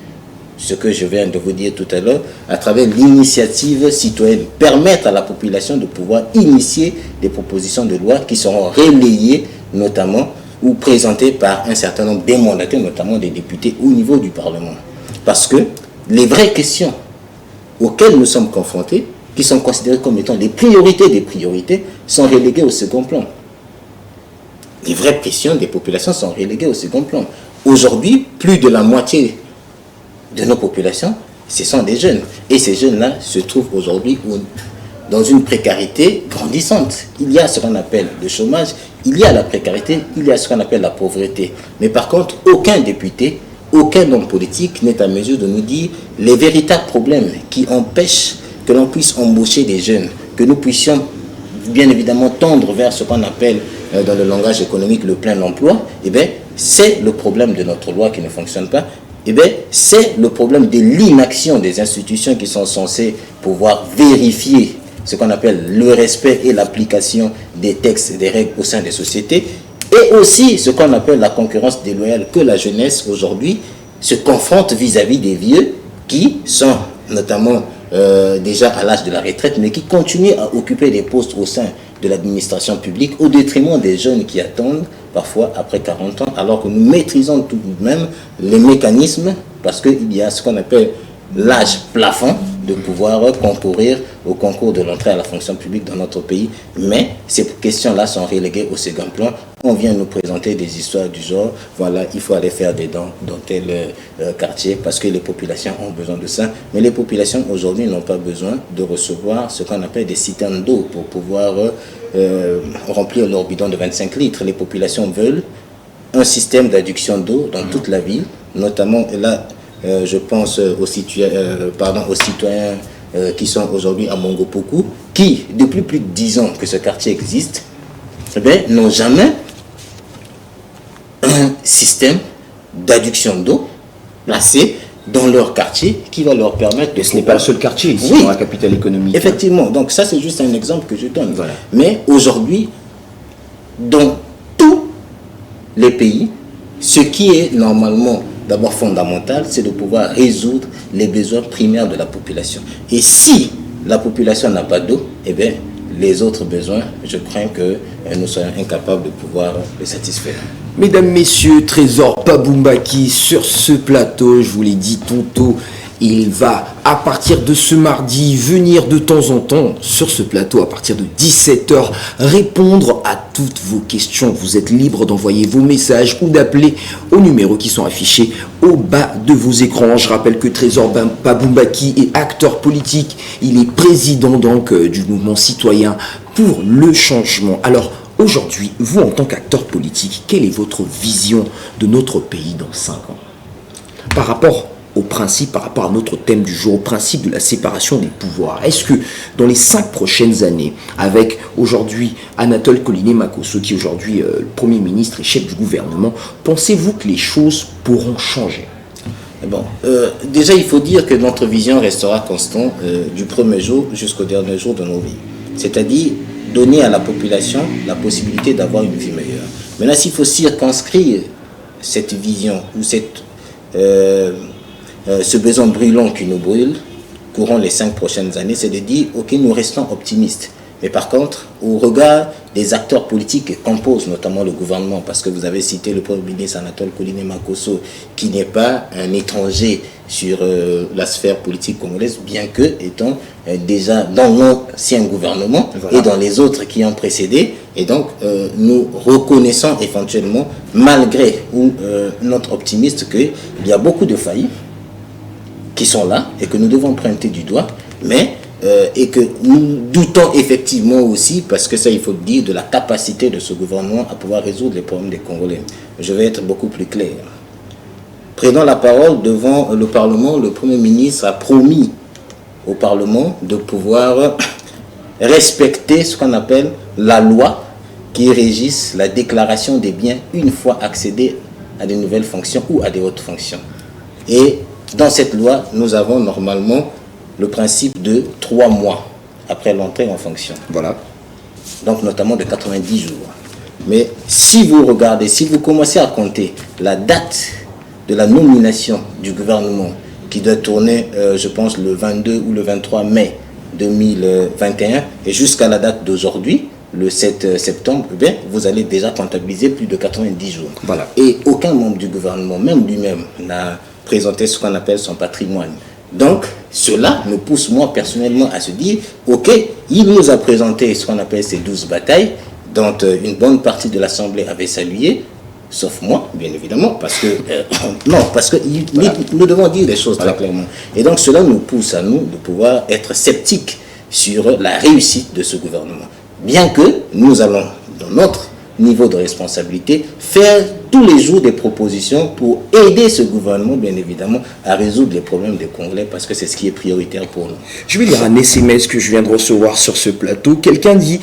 ce que je viens de vous dire tout à l'heure, à travers l'initiative citoyenne, permettre à la population de pouvoir initier des propositions de loi qui seront relayées notamment ou présentées par un certain nombre de mandataires, notamment des députés au niveau du Parlement. Parce que les vraies questions auxquelles nous sommes confrontés, qui sont considérées comme étant les priorités des priorités, sont reléguées au second plan. Les vraies questions des populations sont reléguées au second plan. Aujourd'hui, plus de la moitié de nos populations, ce sont des jeunes. Et ces jeunes-là se trouvent aujourd'hui dans une précarité grandissante. Il y a ce qu'on appelle le chômage, il y a la précarité, il y a ce qu'on appelle la pauvreté. Mais par contre, aucun député, aucun homme politique n'est à mesure de nous dire les véritables problèmes qui empêchent que l'on puisse embaucher des jeunes, que nous puissions bien évidemment tendre vers ce qu'on appelle dans le langage économique le plein emploi. Eh bien, c'est le problème de notre loi qui ne fonctionne pas. Eh bien, c'est le problème de l'inaction des institutions qui sont censées pouvoir vérifier ce qu'on appelle le respect et l'application des textes et des règles au sein des sociétés, et aussi ce qu'on appelle la concurrence déloyale que la jeunesse aujourd'hui se confronte vis-à-vis des vieux qui sont notamment déjà à l'âge de la retraite, mais qui continuent à occuper des postes au sein de l'administration publique au détriment des jeunes qui attendent parfois après 40 ans, alors que nous maîtrisons tout de même les mécanismes, parce qu'il y a ce qu'on appelle l'âge plafond de pouvoir concourir au concours de l'entrée à la fonction publique dans notre pays. Mais ces questions-là sont reléguées au second plan. On vient nous présenter des histoires du genre, voilà, il faut aller faire des dents dans tel quartier parce que les populations ont besoin de ça. Mais les populations aujourd'hui n'ont pas besoin de recevoir ce qu'on appelle des citernes d'eau pour pouvoir remplir leur bidon de 25 litres. Les populations veulent un système d'adduction d'eau dans toute la ville, notamment là, je pense aux citoyens qui sont aujourd'hui à Mongopoku, qui, depuis plus de 10 ans que ce quartier existe, eh bien, n'ont jamais un système d'adduction d'eau placé dans leur quartier qui va leur permettre de... Et ce n'est pas le seul quartier ici, dans la capitale économique. Effectivement, donc ça c'est juste un exemple que je donne. Voilà. Mais aujourd'hui, dans tous les pays, ce qui est normalement d'abord fondamental, c'est de pouvoir résoudre les besoins primaires de la population. Et si la population n'a pas d'eau, eh bien, les autres besoins, je crains que nous soyons incapables de pouvoir les satisfaire. Mesdames, Messieurs, Trésor Paboumbaki sur ce plateau, je vous l'ai dit tantôt, il va à partir de ce mardi venir de temps en temps sur ce plateau à partir de 17h répondre à toutes vos questions. Vous êtes libre d'envoyer vos messages ou d'appeler aux numéros qui sont affichés au bas de vos écrans. Je rappelle que Trésor Paboumbaki est acteur politique, il est président donc du mouvement citoyen pour le changement. Alors aujourd'hui, vous en tant qu'acteur politique, quelle est votre vision de notre pays dans 5 ans par rapport au principe, par rapport à notre thème du jour, au principe de la séparation des pouvoirs? Est-ce que dans les 5 prochaines années, avec aujourd'hui Anatole Koliné-Makosso, qui est aujourd'hui le Premier ministre et chef du gouvernement, pensez-vous que les choses pourront changer? Bon, déjà il faut dire que notre vision restera constante du premier jour jusqu'au dernier jour de nos vies. C'est-à-dire donner à la population la possibilité d'avoir une vie meilleure. Maintenant, s'il faut circonscrire cette vision ou ce besoin brûlant qui nous brûle courant les 5 prochaines années, c'est de dire, ok, nous restons optimistes. Mais par contre, au regard des acteurs politiques qui composent notamment le gouvernement, parce que vous avez cité le Premier ministre Anatole Koliné-Makosso, qui n'est pas un étranger sur la sphère politique congolaise, bien que étant déjà dans l'ancien gouvernement et dans les autres qui ont précédé. Et donc, nous reconnaissons éventuellement, malgré notre optimisme, qu'il y a beaucoup de failles qui sont là et que nous devons pointer du doigt, mais et que nous doutons effectivement aussi, parce que ça il faut dire, de la capacité de ce gouvernement à pouvoir résoudre les problèmes des Congolais. Je vais être beaucoup plus clair. Prenant la parole devant le Parlement, le Premier ministre a promis au Parlement de pouvoir respecter ce qu'on appelle la loi qui régisse la déclaration des biens une fois accédé à de nouvelles fonctions ou à des hautes fonctions. Et dans cette loi, nous avons normalement le principe de 3 mois après l'entrée en fonction. Voilà. donc notamment de 90 jours. Mais si vous regardez, si vous commencez à compter la date de la nomination du gouvernement qui doit tourner, je pense, le 22 ou le 23 mai 2021 et jusqu'à la date d'aujourd'hui, le 7 septembre, eh bien, vous allez déjà comptabiliser plus de 90 jours. Voilà. Et aucun membre du gouvernement, même lui-même, n'a présenté ce qu'on appelle son patrimoine. Donc, cela me pousse moi personnellement à se dire, ok, il nous a présenté ce qu'on appelle ces 12 batailles, dont une bonne partie de l'Assemblée avait salué, sauf moi, bien évidemment, parce que, non, parce que voilà, nous devons dire les choses très clairement. Et donc, cela nous pousse à nous de pouvoir être sceptiques sur la réussite de ce gouvernement. Bien que nous allons, dans notre niveau de responsabilité, faire tous les jours des propositions pour aider ce gouvernement, bien évidemment, à résoudre les problèmes des Congolais, parce que c'est ce qui est prioritaire pour nous. Je vais lire un SMS que je viens de recevoir sur ce plateau. Quelqu'un dit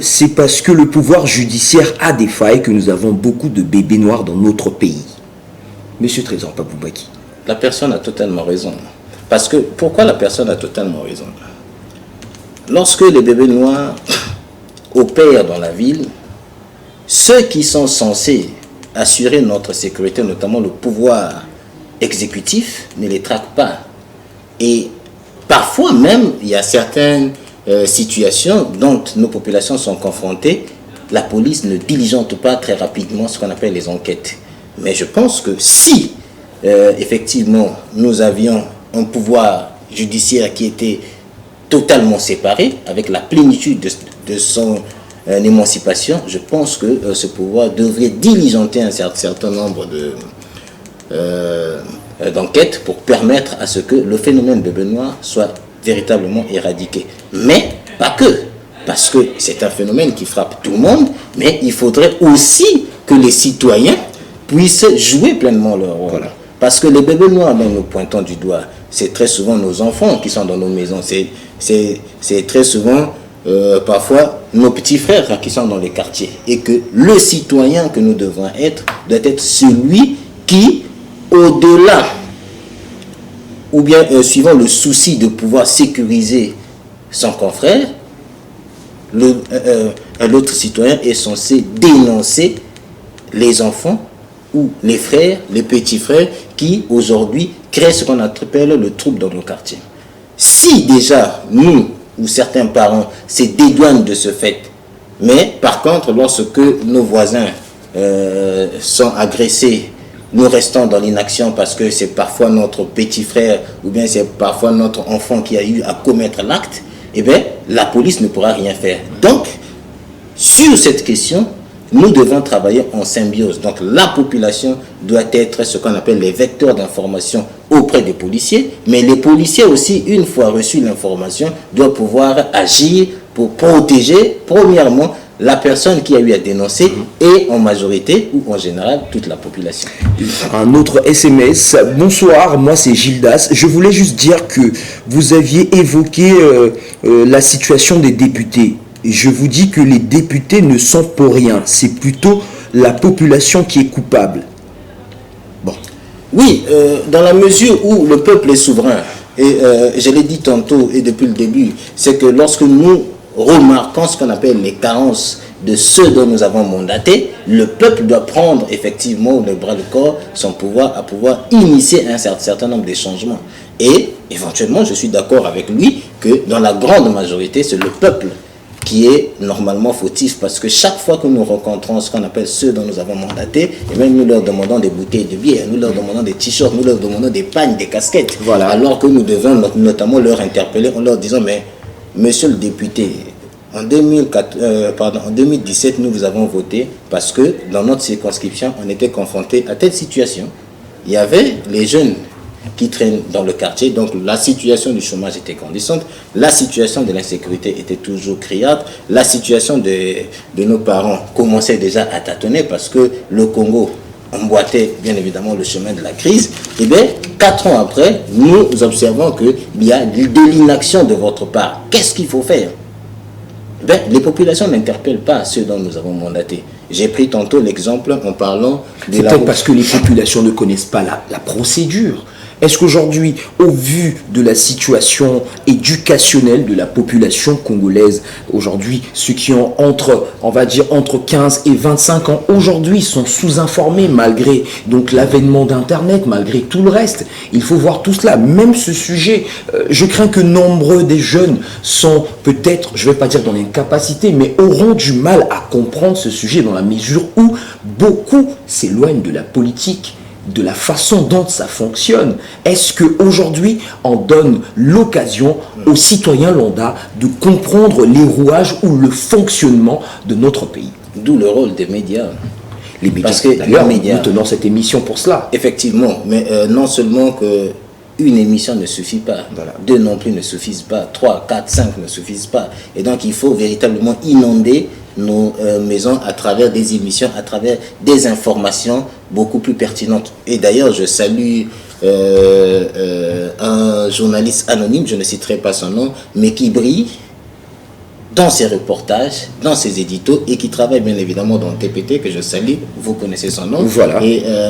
c'est parce que le pouvoir judiciaire a des failles que nous avons beaucoup de bébés noirs dans notre pays. Monsieur Trésor Papoubaki. La personne a totalement raison. Parce que, pourquoi la personne a totalement raison? Lorsque les bébés noirs opèrent dans la ville, ceux qui sont censés assurer notre sécurité, notamment le pouvoir exécutif, ne les traquent pas. Et parfois même, il y a certaines situations dont nos populations sont confrontées, la police ne diligente pas très rapidement ce qu'on appelle les enquêtes. Mais je pense que si, effectivement, nous avions un pouvoir judiciaire qui était totalement séparé, avec la plénitude de son émancipation, je pense que ce pouvoir devrait diligenter un certain nombre d'enquêtes pour permettre à ce que le phénomène de Benoît soit véritablement éradiqué. Mais pas que, parce que c'est un phénomène qui frappe tout le monde, mais il faudrait aussi que les citoyens puissent jouer pleinement leur rôle. Voilà. Parce que les bébés noirs dont nous pointons du doigt, c'est très souvent nos enfants qui sont dans nos maisons, c'est très souvent parfois nos petits frères qui sont dans les quartiers, et que le citoyen que nous devons être doit être celui qui, au-delà, ou bien suivant le souci de pouvoir sécuriser son confrère, l'autre citoyen est censé dénoncer les enfants ou les frères, les petits frères qui aujourd'hui créent ce qu'on appelle le trouble dans nos quartiers. Si déjà nous ou certains parents se dédouanent de ce fait, mais par contre lorsque nos voisins sont agressés, nous restons dans l'inaction parce que c'est parfois notre petit frère ou bien c'est parfois notre enfant qui a eu à commettre l'acte, eh bien la police ne pourra rien faire. Donc sur cette question, nous devons travailler en symbiose. Donc la population doit être ce qu'on appelle les vecteurs d'information auprès des policiers, mais les policiers aussi, une fois reçu l'information, doivent pouvoir agir pour protéger, premièrement, la personne qui a eu à dénoncer et en majorité ou en général toute la population. Un autre SMS. Bonsoir, moi c'est Gildas. Je voulais juste dire que vous aviez évoqué la situation des députés. Je vous dis que les députés ne sont pour rien. C'est plutôt la population qui est coupable. Bon. Oui, dans la mesure où le peuple est souverain, et je l'ai dit tantôt et depuis le début, c'est que lorsque nous remarquons ce qu'on appelle les carences de ceux dont nous avons mandaté, le peuple doit prendre effectivement le bras le corps, son pouvoir, à pouvoir initier un certain nombre de changements. Et éventuellement, je suis d'accord avec lui que dans la grande majorité, c'est le peuple qui est normalement fautif, parce que chaque fois que nous rencontrons ce qu'on appelle ceux dont nous avons mandaté, et même nous leur demandons des bouteilles de bière, nous leur demandons des t-shirts, nous leur demandons des pagnes, des casquettes, voilà. Alors que nous devons notamment leur interpeller en leur disant, mais monsieur le député, en 2017, nous vous avons voté parce que dans notre circonscription, on était confronté à telle situation. Il y avait les jeunes qui traînent dans le quartier, donc la situation du chômage était grandissante, la situation de l'insécurité était toujours criarde, la situation de nos parents commençait déjà à tâtonner parce que le Congo emboîtait bien évidemment le chemin de la crise. Et bien, 4 ans après, nous observons qu'il y a de l'inaction de votre part. Qu'est-ce qu'il faut faire? Ben, les populations n'interpellent pas ceux dont nous avons mandaté. J'ai pris tantôt l'exemple en parlant de la... C'est peut-être parce que les populations ne connaissent pas la procédure. Est-ce qu'aujourd'hui, au vu de la situation éducationnelle de la population congolaise, aujourd'hui, ceux qui ont entre 15 et 25 ans, aujourd'hui, sont sous-informés malgré donc l'avènement d'Internet, malgré tout le reste. Il faut voir tout cela. Même ce sujet, je crains que nombreux des jeunes sont peut-être, je ne vais pas dire dans l'incapacité, mais auront du mal à comprendre ce sujet dans la mesure où beaucoup s'éloignent de la politique, de la façon dont ça fonctionne. Est-ce qu'aujourd'hui, on donne l'occasion aux citoyens lambda de comprendre les rouages ou le fonctionnement de notre pays? D'où le rôle des médias. Les médias, parce que d'ailleurs, nous tenons cette émission pour cela. Effectivement, mais non seulement que une émission ne suffit pas, Voilà. 2 non plus ne suffisent pas, 3, 4, 5 ne suffisent pas. Et donc il faut véritablement inonder nos maisons à travers des émissions, à travers des informations beaucoup plus pertinentes. Et d'ailleurs, je salue un journaliste anonyme, je ne citerai pas son nom, mais qui brille dans ses reportages, dans ses éditos, et qui travaille bien évidemment dans TPT, que je salue, vous connaissez son nom. Voilà.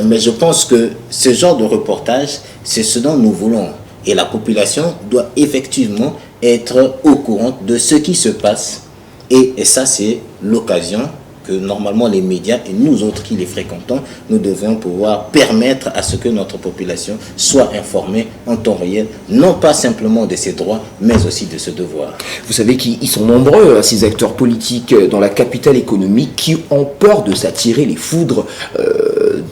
Mais je pense que ce genre de reportage, c'est ce dont nous voulons. Et la population doit effectivement être au courant de ce qui se passe. Et ça, c'est l'occasion que normalement les médias et nous autres qui les fréquentons, nous devons pouvoir permettre à ce que notre population soit informée en temps réel, non pas simplement de ses droits, mais aussi de ses devoirs. Vous savez qu'ils sont nombreux, ces acteurs politiques dans la capitale économique, qui ont peur de s'attirer les foudres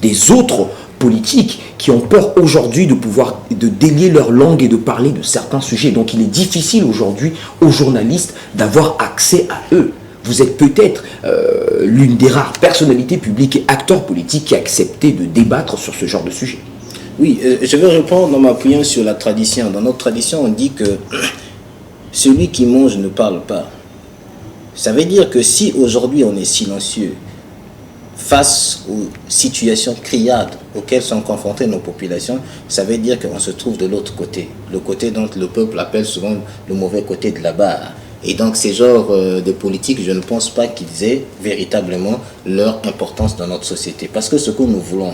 des autres politiques, qui ont peur aujourd'hui de délier leur langue et de parler de certains sujets. Donc il est difficile aujourd'hui aux journalistes d'avoir accès à eux. Vous êtes peut-être l'une des rares personnalités publiques et acteurs politiques qui a accepté de débattre sur ce genre de sujet. Oui, je vais répondre en m'appuyant sur la tradition. Dans notre tradition, on dit que celui qui mange ne parle pas. Ça veut dire que si aujourd'hui on est silencieux face aux situations criardes auxquelles sont confrontées nos populations, ça veut dire qu'on se trouve de l'autre côté. Le côté dont le peuple appelle souvent le mauvais côté de la barre. Et donc ces genres de politiques, je ne pense pas qu'ils aient véritablement leur importance dans notre société. Parce que ce que nous voulons,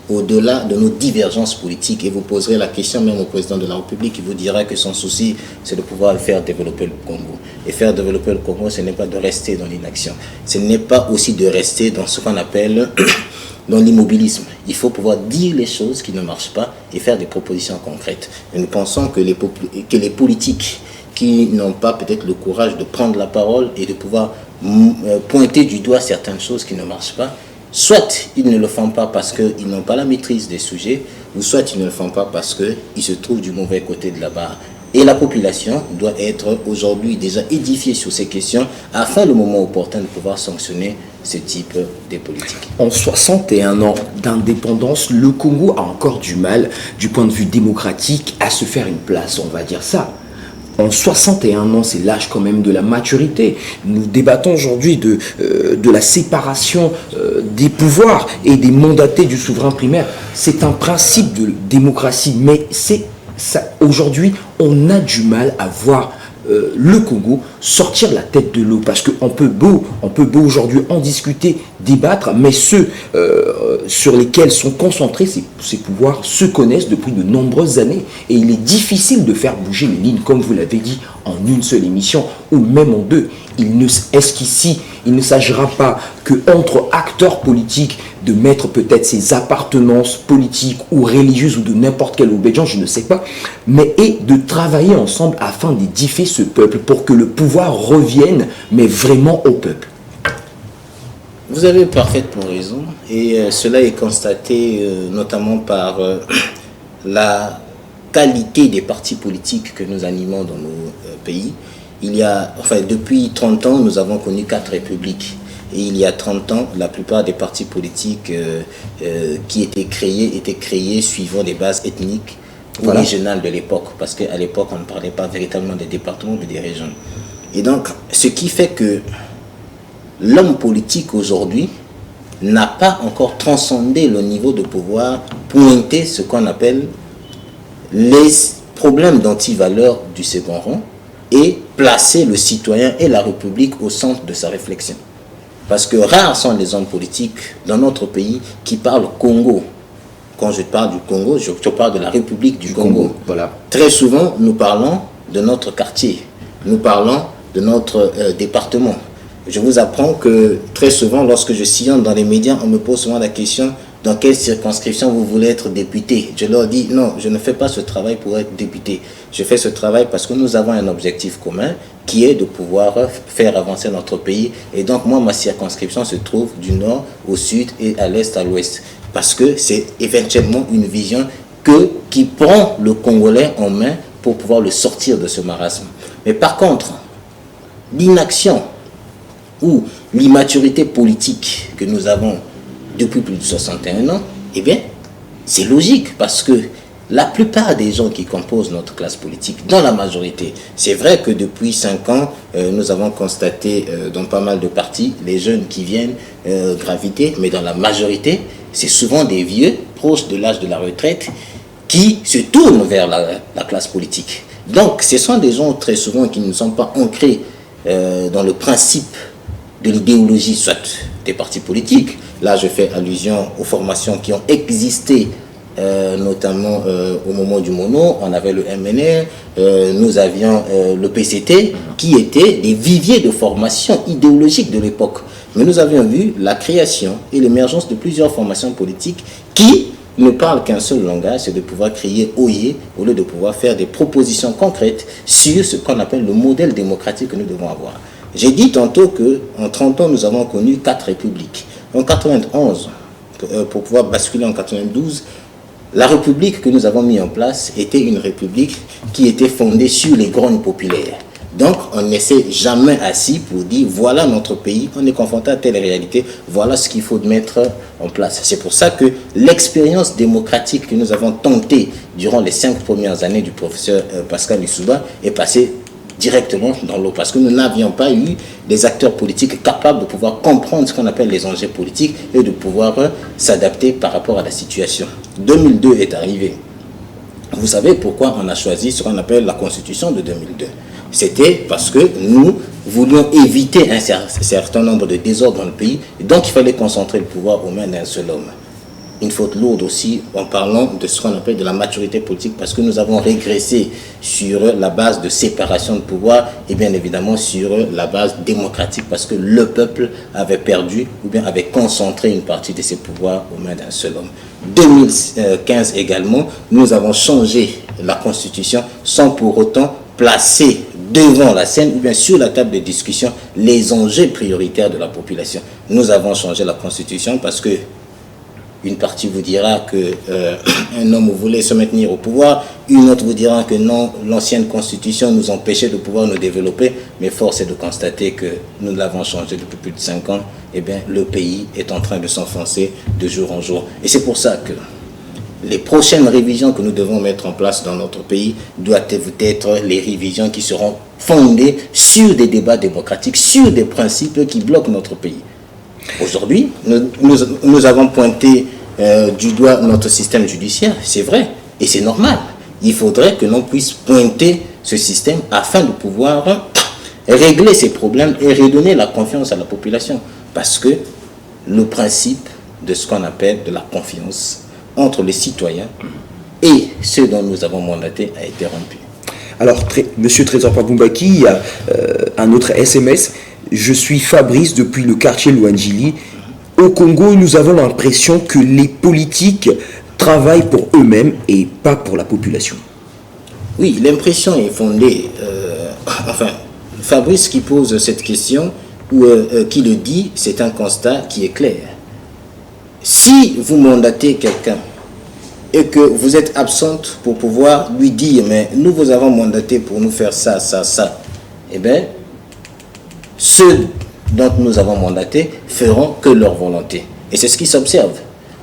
au-delà de nos divergences politiques, et vous poserez la question même au président de la République, il vous dira que son souci, c'est de pouvoir faire développer le Congo. Et faire développer le Congo, ce n'est pas de rester dans l'inaction. Ce n'est pas aussi de rester dans ce qu'on appelle dans l'immobilisme. Il faut pouvoir dire les choses qui ne marchent pas et faire des propositions concrètes. Et nous pensons que les politiques qui n'ont pas peut-être le courage de prendre la parole et de pouvoir pointer du doigt certaines choses qui ne marchent pas, soit ils ne le font pas parce qu'ils n'ont pas la maîtrise des sujets, ou soit ils ne le font pas parce qu'ils se trouvent du mauvais côté de la barre. Et la population doit être aujourd'hui déjà édifiée sur ces questions afin, le moment opportun, de pouvoir sanctionner ce type de politique. En 61 ans d'indépendance, le Congo a encore du mal, du point de vue démocratique, à se faire une place, on va dire ça. En 61 ans, c'est l'âge quand même de la maturité. Nous débattons aujourd'hui de la séparation des pouvoirs et des mandatés du souverain primaire. C'est un principe de démocratie, mais aujourd'hui, on a du mal à voir le Congo sortir la tête de l'eau, parce qu'on peut beau aujourd'hui en discuter, débattre, mais ceux sur lesquels sont concentrés ces pouvoirs se connaissent depuis de nombreuses années, et il est difficile de faire bouger les lignes, comme vous l'avez dit, en une seule émission ou même en deux. Est-ce qu'ici il ne s'agira pas qu'entre acteurs politiques de mettre peut-être ses appartenances politiques ou religieuses ou de n'importe quelle obédience, je ne sais pas, mais et de travailler ensemble afin d'édifier ce peuple pour que le pouvoir revienne, mais vraiment au peuple? Vous avez parfaitement raison, et cela est constaté notamment par la qualité des partis politiques que nous animons dans nos pays. Depuis 30 ans, nous avons connu 4 républiques. Et il y a 30 ans, la plupart des partis politiques qui étaient créés suivant des bases ethniques ou régionales de l'époque. Parce qu'à l'époque, on ne parlait pas véritablement des départements, mais des régions. Et donc, ce qui fait que l'homme politique aujourd'hui n'a pas encore transcendé le niveau de pouvoir pointer ce qu'on appelle les problèmes d'antivaleur du second rang et placer le citoyen et la République au centre de sa réflexion. Parce que rares sont les hommes politiques dans notre pays qui parlent Congo quand je parle du Congo, je parle de la République du Congo. Voilà. Très souvent, nous parlons de notre quartier, nous parlons de notre département. Je vous apprends que très souvent, lorsque je sillonne dans les médias, on me pose souvent la question: dans quelle circonscription vous voulez être député? Je leur dis non, je ne fais pas ce travail pour être député. Je fais ce travail parce que nous avons un objectif commun qui est de pouvoir faire avancer notre pays. Et donc moi, ma circonscription se trouve du nord au sud et à l'est à l'ouest. Parce que c'est éventuellement une vision qui prend le Congolais en main pour pouvoir le sortir de ce marasme. Mais par contre, l'inaction ou l'immaturité politique que nous avons depuis plus de 61 ans, eh bien, c'est logique parce que la plupart des gens qui composent notre classe politique, dans la majorité, c'est vrai que depuis 5 ans, nous avons constaté dans pas mal de partis, les jeunes qui viennent graviter, mais dans la majorité, c'est souvent des vieux, proches de l'âge de la retraite, qui se tournent vers la classe politique. Donc, ce sont des gens très souvent qui ne sont pas ancrés dans le principe de l'idéologie, soit des partis politiques. Là, je fais allusion aux formations qui ont existé, notamment au moment du Mono. On avait le MNR, nous avions le PCT, qui étaient des viviers de formation idéologique de l'époque. Mais nous avions vu la création et l'émergence de plusieurs formations politiques qui ne parlent qu'un seul langage, c'est de pouvoir crier oyez, au lieu de pouvoir faire des propositions concrètes sur ce qu'on appelle le modèle démocratique que nous devons avoir. J'ai dit tantôt qu'en 30 ans, nous avons connu 4 républiques. En 91, pour pouvoir basculer en 92, la république que nous avons mis en place était une république qui était fondée sur les grondes populaires. Donc, on ne s'est jamais assis pour dire voilà notre pays, on est confronté à telle réalité, voilà ce qu'il faut mettre en place. C'est pour ça que l'expérience démocratique que nous avons tentée durant les 5 premières années du professeur Pascal Lissouba est passée directement dans l'eau, parce que nous n'avions pas eu des acteurs politiques capables de pouvoir comprendre ce qu'on appelle les enjeux politiques et de pouvoir s'adapter par rapport à la situation. 2002 est arrivé. Vous savez pourquoi on a choisi ce qu'on appelle la constitution de 2002? C'était parce que nous voulions éviter un certain nombre de désordres dans le pays, et donc il fallait concentrer le pouvoir aux mains d'un seul homme. Une faute lourde aussi en parlant de ce qu'on appelle de la maturité politique, parce que nous avons régressé sur la base de séparation de pouvoir et bien évidemment sur la base démocratique, parce que le peuple avait perdu ou bien avait concentré une partie de ses pouvoirs aux mains d'un seul homme. 2015 également, nous avons changé la constitution sans pour autant placer devant la scène ou bien sur la table de discussion les enjeux prioritaires de la population. Nous avons changé la constitution parce que une partie vous dira que un homme voulait se maintenir au pouvoir, une autre vous dira que non, l'ancienne constitution nous empêchait de pouvoir nous développer, mais force est de constater que nous l'avons changé depuis plus de 5 ans, et bien le pays est en train de s'enfoncer de jour en jour. Et c'est pour ça que les prochaines révisions que nous devons mettre en place dans notre pays doivent être les révisions qui seront fondées sur des débats démocratiques, sur des principes qui bloquent notre pays. Aujourd'hui, nous avons pointé du doigt notre système judiciaire, c'est vrai, et c'est normal. Il faudrait que l'on puisse pointer ce système afin de pouvoir régler ces problèmes et redonner la confiance à la population. Parce que le principe de ce qu'on appelle de la confiance entre les citoyens et ceux dont nous avons mandaté a été rompu. Alors, Monsieur Trésor Pabumbaki, il y a un autre SMS. Je suis Fabrice depuis le quartier Louandjili. Au Congo, nous avons l'impression que les politiques travaillent pour eux-mêmes et pas pour la population. Oui, l'impression est fondée. Fabrice qui pose cette question ou qui le dit, c'est un constat qui est clair. Si vous mandatez quelqu'un et que vous êtes absente pour pouvoir lui dire, mais nous vous avons mandaté pour nous faire ça, ça, ça, eh bien, ceux dont nous avons mandaté feront que leur volonté. Et c'est ce qui s'observe.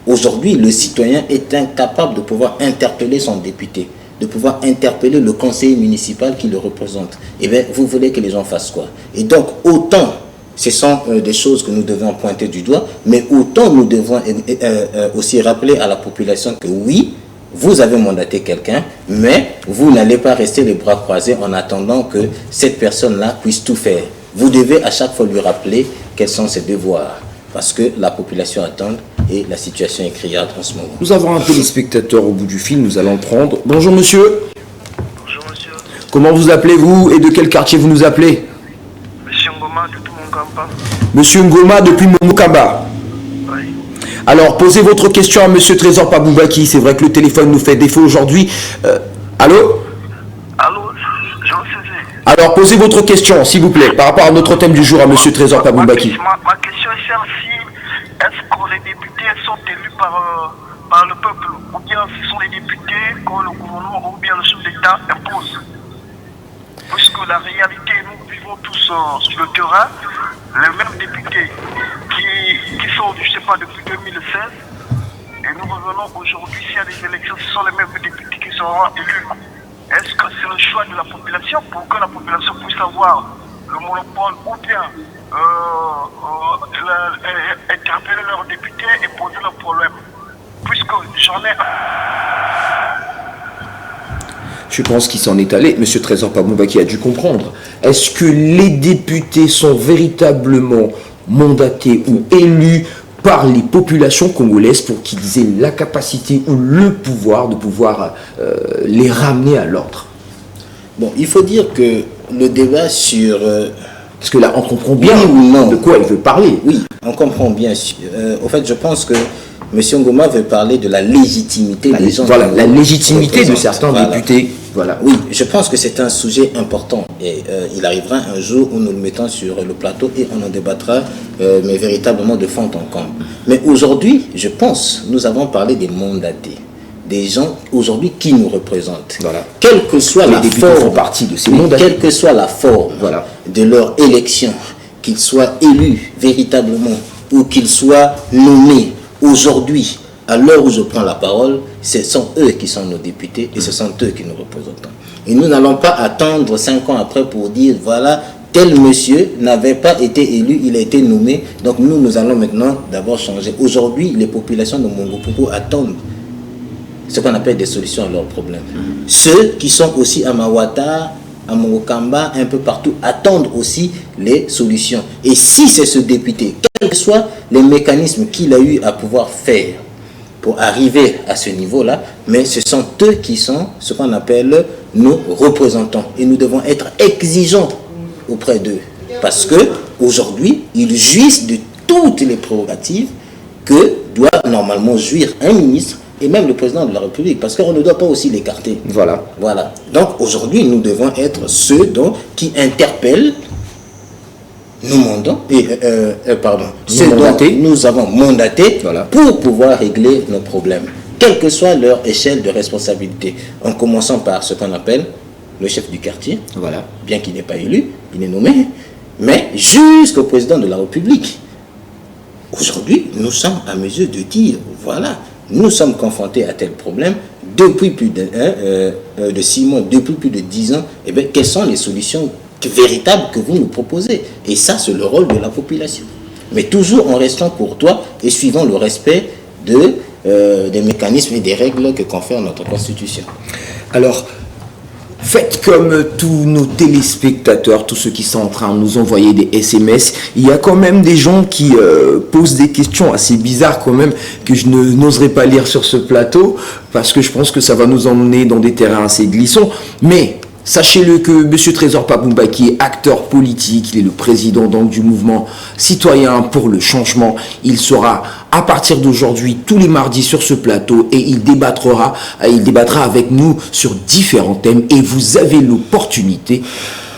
Aujourd'hui, le citoyen est incapable de pouvoir interpeller son député, de pouvoir interpeller le conseiller municipal qui le représente. Eh bien, vous voulez que les gens fassent quoi? Et donc, autant ce sont des choses que nous devons pointer du doigt, mais autant nous devons aussi rappeler à la population que oui, vous avez mandaté quelqu'un, mais vous n'allez pas rester les bras croisés en attendant que cette personne-là puisse tout faire. Vous devez à chaque fois lui rappeler quels sont ses devoirs, parce que la population attend et la situation est criarde en ce moment. Nous avons un téléspectateur au bout du fil, nous allons le prendre. Bonjour monsieur. Bonjour monsieur. Comment vous appelez-vous et de quel quartier vous nous appelez? Monsieur Ngoma depuis Mongamba. Monsieur Ngoma depuis Mokamba. Oui. Alors, posez votre question à monsieur Trésor Paboubaki. C'est vrai que le téléphone nous fait défaut aujourd'hui. Allô? Allô, je vous saisis. Alors, posez votre question, s'il vous plaît, par rapport à notre thème du jour à monsieur Trésor Paboubaki. Ma question est celle-ci. Est-ce que les députés sont élus par le peuple, ou bien ce sont les députés que le gouvernement ou bien le chef d'État impose? Puisque la réalité, nous vivons tous sur le terrain, les mêmes députés qui sont, je ne sais pas, depuis 2016, et nous revenons aujourd'hui, s'il y a des élections, ce sont les mêmes députés qui seront élus. Est-ce que c'est le choix de la population pour que la population puisse avoir le monopole ou bien interpeller leurs députés et poser leurs problèmes? Puisque j'en ai... Je pense qu'il s'en est allé. Monsieur Trésor Paboubaki a dû comprendre. Est-ce que les députés sont véritablement mandatés ou élus par les populations congolaises pour qu'ils aient la capacité ou le pouvoir de pouvoir les ramener à l'ordre? Bon, il faut dire que le débat sur... Parce que là, on comprend bien oui ou non de quoi il veut parler. Oui, on comprend bien. Au fait, je pense que M. Ngoma veut parler de la légitimité des gens. Voilà, la légitimité de certains voilà. députés. Voilà. Oui, je pense que c'est un sujet important et il arrivera un jour où nous le mettons sur le plateau et on en débattra, mais véritablement de fond en comble. Mais aujourd'hui, je pense, nous avons parlé des mandatés, des gens aujourd'hui qui nous représentent. Voilà. Quelle que soit Les la députés forme, font partie de ces oui, mandatés. quelle que soit la forme Voilà. de leur élection, qu'ils soient élus véritablement ou qu'ils soient nommés aujourd'hui, à l'heure où je prends la parole, ce sont eux qui sont nos députés et ce sont eux qui nous représentent. Et nous n'allons pas attendre 5 ans après pour dire, voilà, tel monsieur n'avait pas été élu, il a été nommé. Donc nous allons maintenant d'abord changer. Aujourd'hui, les populations de Mongopopo attendent ce qu'on appelle des solutions à leurs problèmes. Ceux qui sont aussi à Mawata, à Mongokamba, un peu partout, attendent aussi les solutions. Et si c'est ce député, quels que soient les mécanismes qu'il a eu à pouvoir faire pour arriver à ce niveau-là, mais ce sont eux qui sont ce qu'on appelle nos représentants. Et nous devons être exigeants auprès d'eux. Parce que aujourd'hui, ils jouissent de toutes les prérogatives que doit normalement jouir un ministre et même le président de la République, parce qu'on ne doit pas aussi l'écarter. Voilà. Voilà. Donc aujourd'hui, nous devons être ceux qui interpellent nous mandons, ceux dont nous avons mandaté voilà. pour pouvoir régler nos problèmes, quelle que soit leur échelle de responsabilité, en commençant par ce qu'on appelle le chef du quartier, Voilà. bien qu'il n'est pas élu, il est nommé, mais jusqu'au président de la République. Aujourd'hui, nous sommes à mesure de dire, voilà, nous sommes confrontés à tel problème depuis plus de 6 mois, depuis plus de 10 ans, et bien, quelles sont les solutions véritables que vous nous proposez? Et ça, c'est le rôle de la population. Mais toujours en restant courtois et suivant le respect des mécanismes et des règles que confère notre Constitution. Alors, faites comme tous nos téléspectateurs, tous ceux qui sont en train de nous envoyer des SMS. Il y a quand même des gens qui posent des questions assez bizarres quand même, que je n'oserais pas lire sur ce plateau, parce que je pense que ça va nous emmener dans des terrains assez glissants. Mais sachez-le que M. Trésor Paboubaki est acteur politique, il est le président donc du mouvement citoyen pour le changement. Il sera à partir d'aujourd'hui tous les mardis sur ce plateau et il débattra avec nous sur différents thèmes et vous avez l'opportunité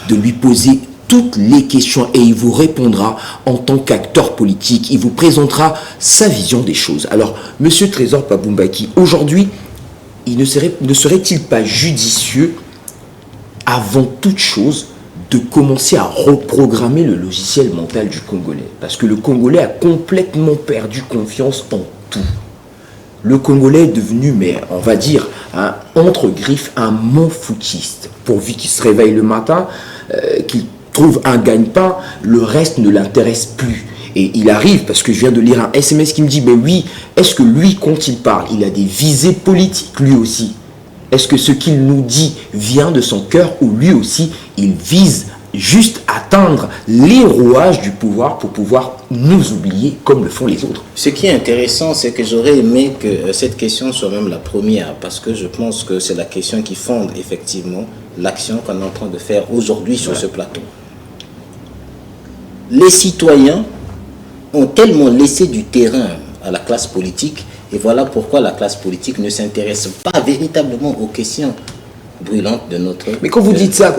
de lui poser toutes les questions et il vous répondra en tant qu'acteur politique. Il vous présentera sa vision des choses. Alors, M. Trésor Paboubaki, aujourd'hui, ne serait-il pas judicieux avant toute chose, de commencer à reprogrammer le logiciel mental du Congolais. Parce que le Congolais a complètement perdu confiance en tout. Le Congolais est devenu, mais on va dire, entre griffes, un mont-foutiste. Pourvu qu'il se réveille le matin, qu'il trouve un gagne-pain, le reste ne l'intéresse plus. Et il arrive, parce que je viens de lire un SMS qui me dit, mais oui, est-ce que lui, quand il parle, il a des visées politiques, lui aussi? Est-ce que ce qu'il nous dit vient de son cœur ou lui aussi, il vise juste atteindre les rouages du pouvoir pour pouvoir nous oublier comme le font les autres. Ce qui est intéressant, c'est que j'aurais aimé que cette question soit même la première, parce que je pense que c'est la question qui fonde effectivement l'action qu'on est en train de faire aujourd'hui sur ce plateau. Les citoyens ont tellement laissé du terrain à la classe politique, et voilà pourquoi la classe politique ne s'intéresse pas véritablement aux questions brûlantes de notre... Mais quand vous dites ça,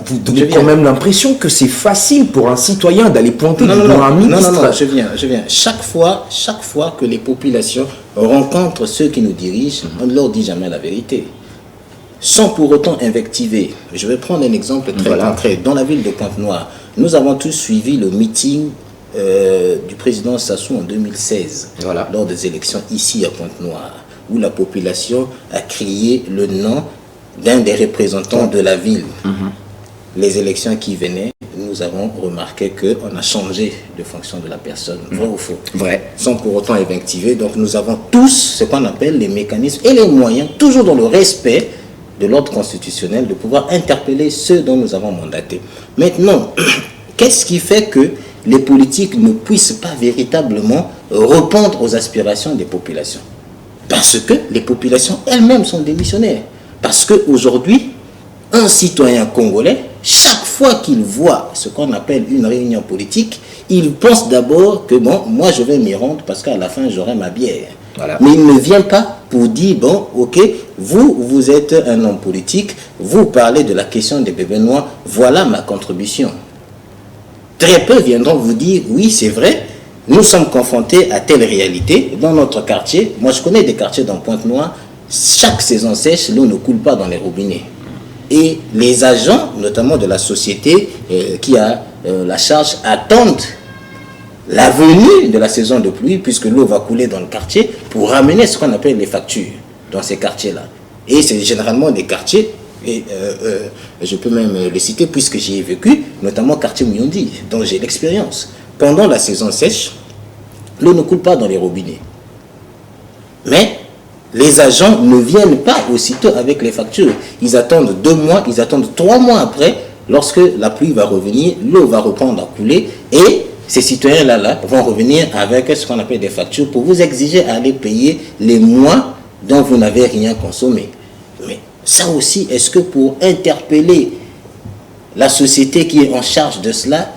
vous donnez quand même l'impression que c'est facile pour un citoyen d'aller pointer du doigt un ministre. Non, je viens. Chaque fois que les populations rencontrent ceux qui nous dirigent, on ne leur dit jamais la vérité. Sans pour autant invectiver. Je vais prendre un exemple très concret. Dans la ville de Pointe-Noire, nous avons tous suivi le meeting du président Sassou en 2016, lors des élections ici à Pointe-Noire, où la population a crié le nom d'un des représentants de la ville. Les élections qui venaient, nous avons remarqué qu'on a changé de fonction de la personne. Vrai ou faux? Vrai. Sans pour autant invectiver. Donc nous avons tous ce qu'on appelle les mécanismes et les moyens, toujours dans le respect de l'ordre constitutionnel, de pouvoir interpeller ceux dont nous avons mandaté. Maintenant, qu'est-ce qui fait que les politiques ne puissent pas véritablement répondre aux aspirations des populations? Parce que les populations elles-mêmes sont démissionnaires. Parce qu'aujourd'hui, un citoyen congolais, chaque fois qu'il voit ce qu'on appelle une réunion politique, il pense d'abord que bon, moi je vais m'y rendre parce qu'à la fin j'aurai ma bière. Mais il ne vient pas pour dire, bon, ok, vous êtes un homme politique, vous parlez de la question des bébés noirs, voilà ma contribution. Très peu viendront vous dire, oui c'est vrai, nous sommes confrontés à telle réalité dans notre quartier. Moi je connais des quartiers dans Pointe-Noire, chaque saison sèche, l'eau ne coule pas dans les robinets. Et les agents, notamment de la société qui a la charge, attendent la venue de la saison de pluie, puisque l'eau va couler dans le quartier, pour ramener ce qu'on appelle les factures dans ces quartiers-là. Et c'est généralement des quartiers, et je peux même les citer puisque j'y ai vécu, notamment quartier Mouyondi, dont j'ai l'expérience. Pendant la saison sèche, l'eau ne coule pas dans les robinets. Mais les agents ne viennent pas aussitôt avec les factures. Ils attendent 2 mois, ils attendent 3 mois après, lorsque la pluie va revenir, l'eau va reprendre à couler, et ces citoyens-là vont revenir avec ce qu'on appelle des factures pour vous exiger à aller payer les mois dont vous n'avez rien consommé. Mais ça aussi, est-ce que pour interpeller la société qui est en charge de cela,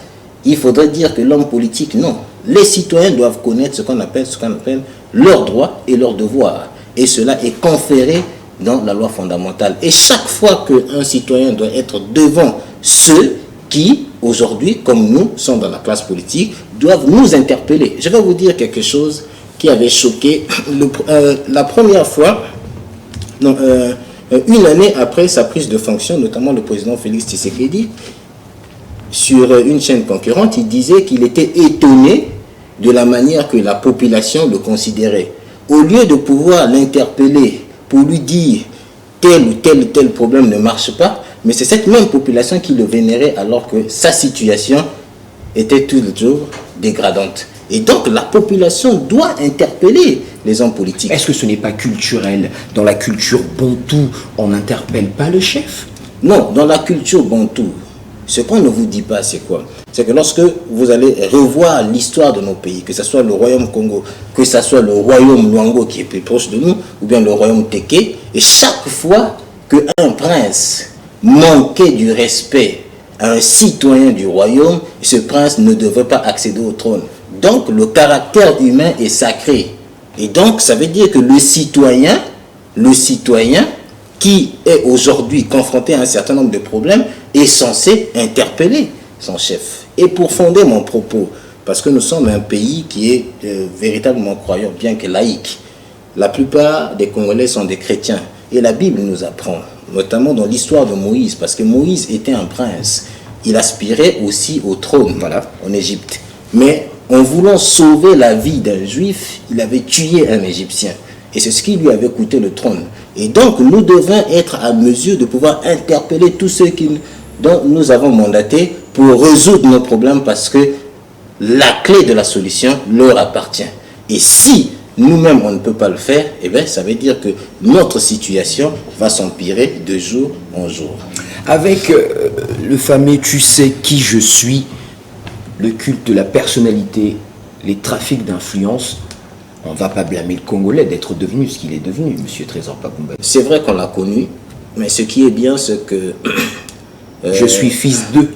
il faudrait dire que l'homme politique, non. Les citoyens doivent connaître ce qu'on appelle leurs droits et leurs devoirs. Et cela est conféré dans la loi fondamentale. Et chaque fois qu'un citoyen doit être devant ceux qui, aujourd'hui, comme nous, sont dans la classe politique, doivent nous interpeller. Je vais vous dire quelque chose qui avait choqué. La première fois, une année après sa prise de fonction, notamment le président Félix Tshisekedi, sur une chaîne concurrente, il disait qu'il était étonné de la manière que la population le considérait. Au lieu de pouvoir l'interpeller pour lui dire tel ou tel problème ne marche pas, mais c'est cette même population qui le vénérait alors que sa situation était toujours dégradante. Et donc la population doit interpeller les hommes politiques. Est-ce que ce n'est pas culturel? Dans la culture bantou, on n'interpelle pas le chef? Non, dans la culture bantou, ce qu'on ne vous dit pas, c'est quoi? C'est que lorsque vous allez revoir l'histoire de nos pays, que ce soit le royaume Congo, que ce soit le royaume Luango qui est plus proche de nous, ou bien le royaume Téké, et chaque fois qu'un prince manquait du respect à un citoyen du royaume, ce prince ne devait pas accéder au trône. Donc le caractère humain est sacré. Et donc ça veut dire que le citoyen qui est aujourd'hui confronté à un certain nombre de problèmes est censé interpeller son chef. Et pour fonder mon propos, parce que nous sommes un pays qui est véritablement croyant, bien que laïque, la plupart des Congolais sont des chrétiens. Et la Bible nous apprend, notamment dans l'histoire de Moïse, parce que Moïse était un prince. Il aspirait aussi au trône en Égypte. Mais en voulant sauver la vie d'un juif, il avait tué un Égyptien. Et c'est ce qui lui avait coûté le trône. Et donc, nous devons être à mesure de pouvoir interpeller tous ceux dont nous avons mandaté pour résoudre nos problèmes, parce que la clé de la solution leur appartient. Et si nous-mêmes, on ne peut pas le faire, eh bien, ça veut dire que notre situation va s'empirer de jour en jour. Avec le fameux tu sais qui je suis, le culte de la personnalité, les trafics d'influence, on ne va pas blâmer le Congolais d'être devenu ce qu'il est devenu, monsieur Trésor Pabumba. C'est vrai qu'on l'a connu, mais ce qui est bien, c'est que... je suis fils d'eux,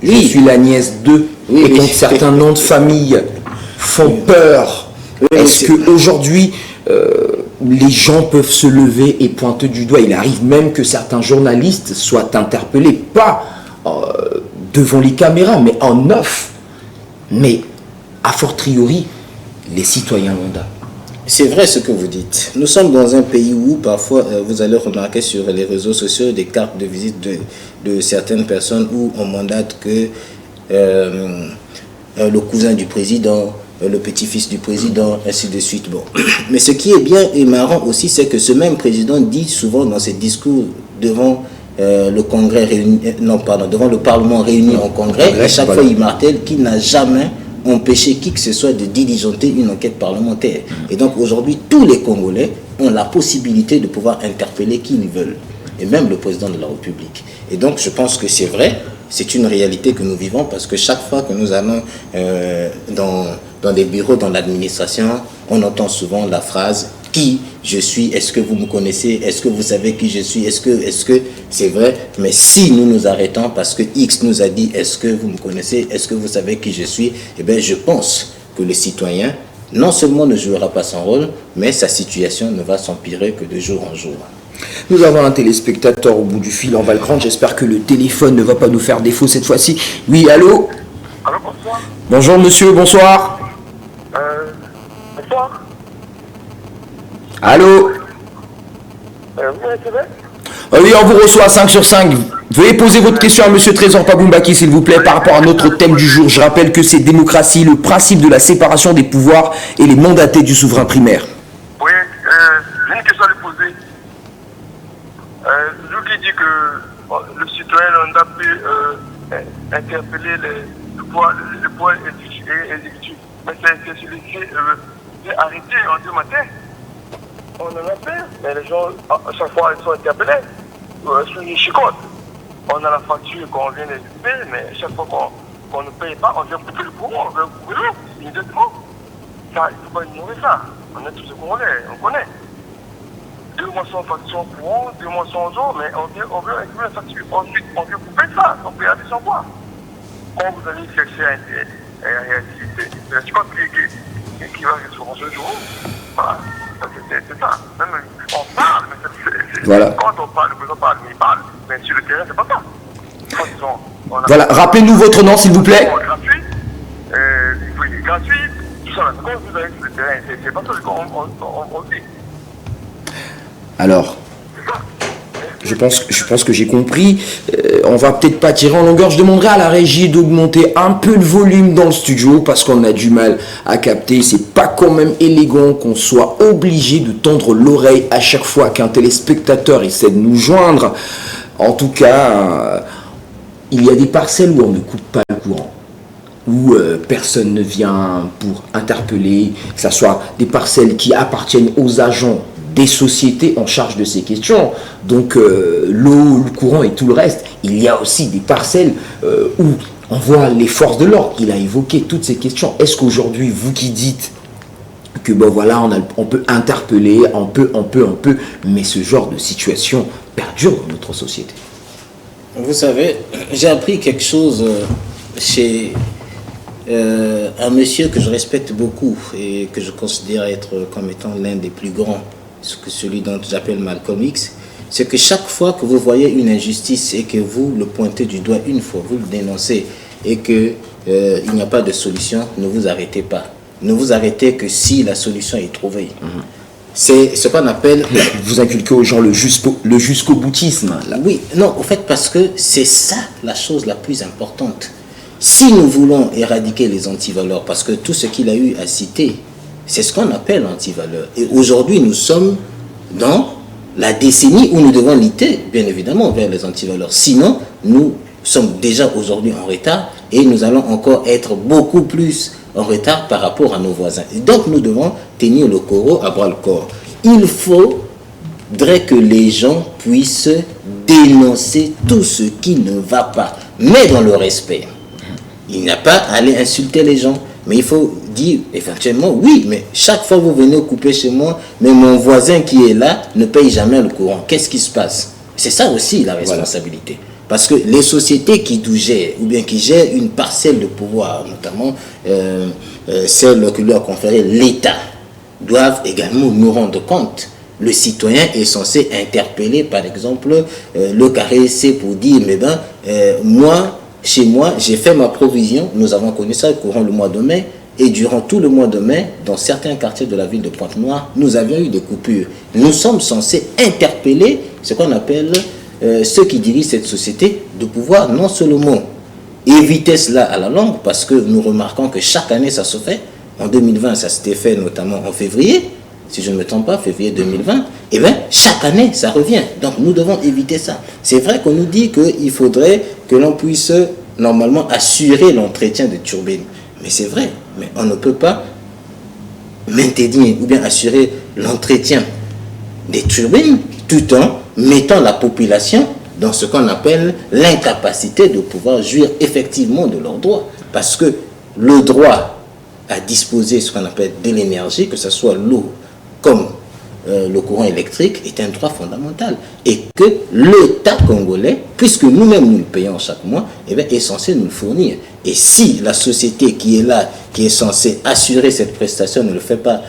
je Oui. suis la nièce d'eux, Oui, et oui. quand certains noms de famille font peur, Oui, est-ce c'est- qu'aujourd'hui, les gens peuvent se lever et pointer du doigt? Il arrive même que certains journalistes soient interpellés, pas devant les caméras, mais en off. Mais, a fortiori, les citoyens lambda. C'est vrai ce que vous dites. Nous sommes dans un pays où parfois vous allez remarquer sur les réseaux sociaux des cartes de visite de certaines personnes où on mandate que le cousin du président, le petit-fils du président, ainsi de suite. Bon. Mais ce qui est bien et marrant aussi, c'est que ce même président dit souvent dans ses discours devant le Congrès réuni, devant le Parlement réuni en Congrès, à chaque fois il martèle qu'il n'a jamais empêcher qui que ce soit de diligenter une enquête parlementaire. Et donc aujourd'hui, tous les Congolais ont la possibilité de pouvoir interpeller qui ils veulent, et même le président de la République. Et donc je pense que c'est vrai, c'est une réalité que nous vivons, parce que chaque fois que nous allons dans des bureaux, dans l'administration, on entend souvent la phrase « qui je suis, est-ce que vous me connaissez, est-ce que vous savez qui je suis, est-ce que c'est vrai ?» Mais si nous nous arrêtons parce que X nous a dit « est-ce que vous me connaissez, est-ce que vous savez qui je suis ?» Eh bien je pense que le citoyen non seulement ne jouera pas son rôle, mais sa situation ne va s'empirer que de jour en jour. Nous avons un téléspectateur au bout du fil, on va le prendre. J'espère que le téléphone ne va pas nous faire défaut cette fois-ci. Oui, allô? Alors, bonsoir. Bonjour monsieur, bonsoir. Bonsoir. Allô? Vous me recevez? Oui, on vous reçoit 5 sur 5. Veuillez poser votre question à monsieur Trésor Pabumbaki, s'il vous plaît, par rapport à notre thème du jour. Je rappelle que c'est démocratie, le principe de la séparation des pouvoirs et les mandatés du souverain primaire. Oui, j'ai une question à lui poser. Je lui dis que le citoyen lambda peut interpeller le pouvoir exécutif. Mais c'est celui-ci arrêté en deux matins. On en a fait, mais les gens, à chaque fois, ils sont interpellés sur une chicote. On a la facture qu'on vient d'exécuter, mais chaque fois qu'on ne paye pas, on vient couper le courant, on vient couper l'eau, immédiatement. Ça, il ne faut pas ignorer ça. On est tous Congolais, on connaît. 2 mois sans facture courant, 2 mois sans eau, mais on vient récupérer la facture. Ensuite, on vient couper ça, on paye à 200 fois. Quand vous allez chercher à réactivité, c'est la chicote qui va sur ce jour. Voilà. C'est ça. Même, on parle, mais Voilà. quand on parle, le président parle, mais il parle. Mais sur le terrain, c'est pas ça. Voilà, rappelez-nous votre nom, s'il vous plaît. Gratuit, gratuit, tout ça. Quand vous allez sur le terrain, c'est pas ça qu'on dit. Alors, je pense que j'ai compris. On va peut-être pas tirer en longueur. Je demanderai à la régie d'augmenter un peu le volume dans le studio parce qu'on a du mal à capter. C'est pas quand même élégant qu'on soit obligé de tendre l'oreille à chaque fois qu'un téléspectateur essaie de nous joindre. En tout cas, il y a des parcelles où on ne coupe pas le courant, où personne ne vient pour interpeller, que ce soit des parcelles qui appartiennent aux agents des sociétés en charge de ces questions, donc l'eau, le courant et tout le reste. Il y a aussi des parcelles où on voit les forces de l'ordre. Il a évoqué toutes ces questions. Est-ce qu'aujourd'hui, vous qui dites que bon voilà, on peut interpeller, on peut, mais ce genre de situation perdure dans notre société? Vous savez, j'ai appris quelque chose chez un monsieur que je respecte beaucoup et que je considère être comme étant l'un des plus grands, celui dont j'appelle Malcolm X, c'est que chaque fois que vous voyez une injustice et que vous le pointez du doigt une fois, vous le dénoncez et qu'il n'y a pas de solution, ne vous arrêtez pas. Ne vous arrêtez que si la solution est trouvée. C'est ce qu'on appelle... Vous inculquez aux gens le jusqu'au boutisme. Là. Oui, non, en fait, parce que c'est ça la chose la plus importante. Si nous voulons éradiquer les antivaleurs, parce que tout ce qu'il a eu à citer, c'est ce qu'on appelle antivaleurs. Et aujourd'hui, nous sommes dans la décennie où nous devons lutter, bien évidemment, vers les antivaleurs. Sinon, nous sommes déjà aujourd'hui en retard et nous allons encore être beaucoup plus en retard par rapport à nos voisins. Et donc, nous devons tenir le corps à bras le corps. Il faudrait que les gens puissent dénoncer tout ce qui ne va pas, mais dans le respect. Il n'y a pas à aller insulter les gens, mais il faut dire éventuellement, oui, mais chaque fois que vous venez couper chez moi, mais mon voisin qui est là ne paye jamais le courant. Qu'est-ce qui se passe? C'est ça aussi la responsabilité. Voilà. Parce que les sociétés qui nous gèrent, ou bien qui gèrent une parcelle de pouvoir, notamment celle que lui a conféré l'État, doivent également nous rendre compte. Le citoyen est censé interpeller, par exemple, le caresser pour dire, mais ben, moi, chez moi, j'ai fait ma provision, nous avons connu ça courant le mois de mai, et durant tout le mois de mai, dans certains quartiers de la ville de Pointe-Noire, nous avions eu des coupures. Nous sommes censés interpeller ce qu'on appelle ceux qui dirigent cette société, de pouvoir non seulement éviter cela à la longue, parce que nous remarquons que chaque année ça se fait. En 2020, ça s'était fait notamment en février, si je ne me trompe pas, février 2020, et bien chaque année ça revient. Donc nous devons éviter ça. C'est vrai qu'on nous dit qu'il faudrait que l'on puisse normalement assurer l'entretien des turbines. Mais c'est vrai, mais on ne peut pas maintenir ou bien assurer l'entretien des turbines tout en mettant la population dans ce qu'on appelle l'incapacité de pouvoir jouir effectivement de leurs droits. Parce que le droit à disposer ce qu'on appelle de l'énergie, que ce soit l'eau comme le courant électrique, est un droit fondamental. Et que l'État congolais, puisque nous-mêmes nous le payons chaque mois, eh bien, est censé nous le fournir. Et si la société qui est là, qui est censée assurer cette prestation, ne le fait pas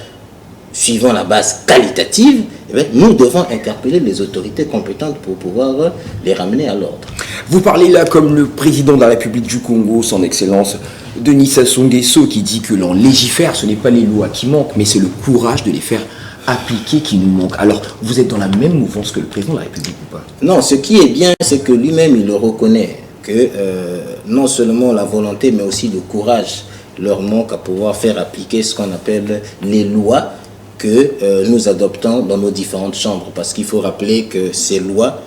suivant la base qualitative, eh bien, nous devons interpeller les autorités compétentes pour pouvoir les ramener à l'ordre. Vous parlez là comme le président de la République du Congo, son Excellence Denis Sassou Nguesso, qui dit que l'on légifère, ce n'est pas les lois qui manquent, mais c'est le courage de les faire appliquer qui nous manque. Alors, vous êtes dans la même mouvance que le président de la République ou pas? Non, ce qui est bien, c'est que lui-même, il le reconnaît, que non seulement la volonté, mais aussi le courage leur manque à pouvoir faire appliquer ce qu'on appelle les lois que nous adoptons dans nos différentes chambres. Parce qu'il faut rappeler que ces lois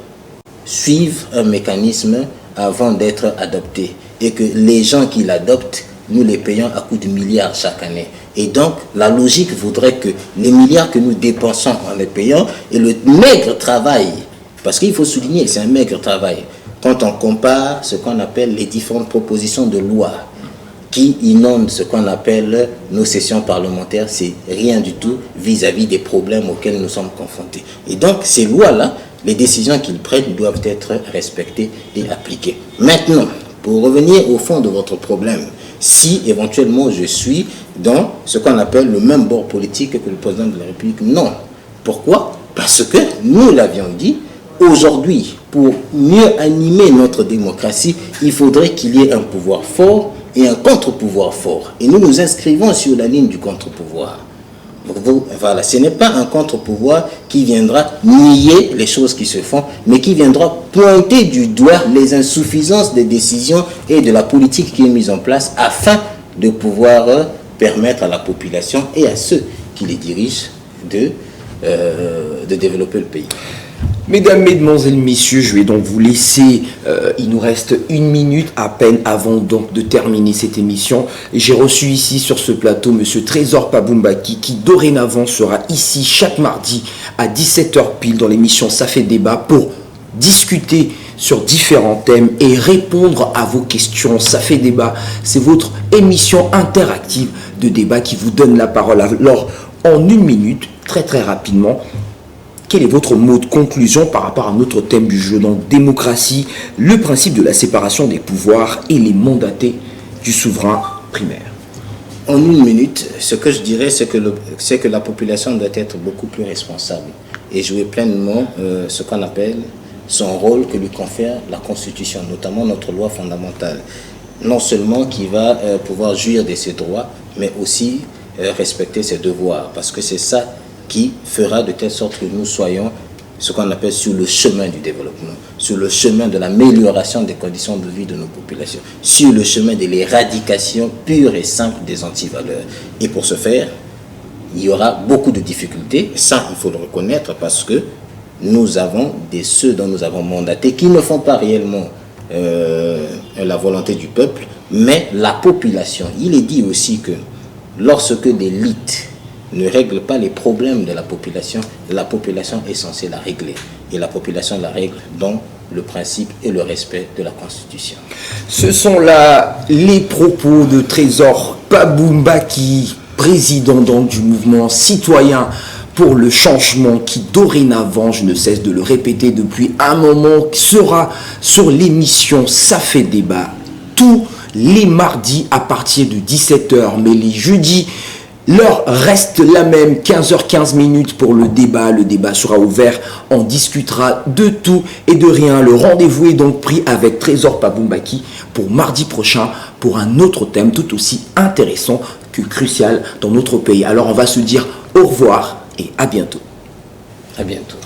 suivent un mécanisme avant d'être adoptées. Et que les gens qui l'adoptent, nous les payons à coups de milliards chaque année. Et donc, la logique voudrait que les milliards que nous dépensons en les payant et le maigre travail, parce qu'il faut souligner, c'est un maigre travail, quand on compare ce qu'on appelle les différentes propositions de loi qui inondent ce qu'on appelle nos sessions parlementaires, c'est rien du tout vis-à-vis des problèmes auxquels nous sommes confrontés. Et donc, ces lois-là, les décisions qu'ils prennent doivent être respectées et appliquées. Maintenant, pour revenir au fond de votre problème, si éventuellement je suis dans ce qu'on appelle le même bord politique que le président de la République, non. Pourquoi? Parce que nous l'avions dit, aujourd'hui, pour mieux animer notre démocratie, il faudrait qu'il y ait un pouvoir fort et un contre-pouvoir fort. Et nous nous inscrivons sur la ligne du contre-pouvoir. Voilà, ce n'est pas un contre-pouvoir qui viendra nier les choses qui se font, mais qui viendra pointer du doigt les insuffisances des décisions et de la politique qui est mise en place afin de pouvoir permettre à la population et à ceux qui les dirigent de développer le pays. Mesdames, Mesdemoiselles, Messieurs, je vais donc vous laisser, il nous reste 1 minute à peine avant donc de terminer cette émission. J'ai reçu ici sur ce plateau Monsieur Trésor Pabumbaki qui dorénavant sera ici chaque mardi à 17h pile dans l'émission Ça fait débat pour discuter sur différents thèmes et répondre à vos questions. Ça fait débat, c'est votre émission interactive de débat qui vous donne la parole. Alors, en 1 minute, très rapidement, quel est votre mot de conclusion par rapport à notre thème du jeu, donc démocratie, le principe de la séparation des pouvoirs et les mandatés du souverain primaire? En 1 minute, ce que je dirais, c'est que la population doit être beaucoup plus responsable et jouer pleinement ce qu'on appelle son rôle que lui confère la Constitution, notamment notre loi fondamentale. Non seulement qui va pouvoir jouir de ses droits, mais aussi respecter ses devoirs, parce que c'est ça qui fera de telle sorte que nous soyons ce qu'on appelle sur le chemin du développement, sur le chemin de l'amélioration des conditions de vie de nos populations, sur le chemin de l'éradication pure et simple des antivaleurs. Et pour ce faire, il y aura beaucoup de difficultés, ça il faut le reconnaître, parce que nous avons ceux dont nous avons mandaté qui ne font pas réellement la volonté du peuple, mais la population. Il est dit aussi que lorsque l'élite ne règle pas les problèmes de la population est censée la régler. Et la population la règle dans le principe et le respect de la Constitution. Ce sont là les propos de Trésor Paboumbaki, président donc du mouvement citoyen pour le changement qui dorénavant, je ne cesse de le répéter depuis un moment, sera sur l'émission Ça fait débat tous les mardis à partir de 17h, mais les jeudis, l'heure reste la même, 15h15 pour le débat. Le débat sera ouvert, on discutera de tout et de rien. Le rendez-vous est donc pris avec Trésor Paboumbaki pour mardi prochain pour un autre thème tout aussi intéressant que crucial dans notre pays. Alors on va se dire au revoir et à bientôt. À bientôt.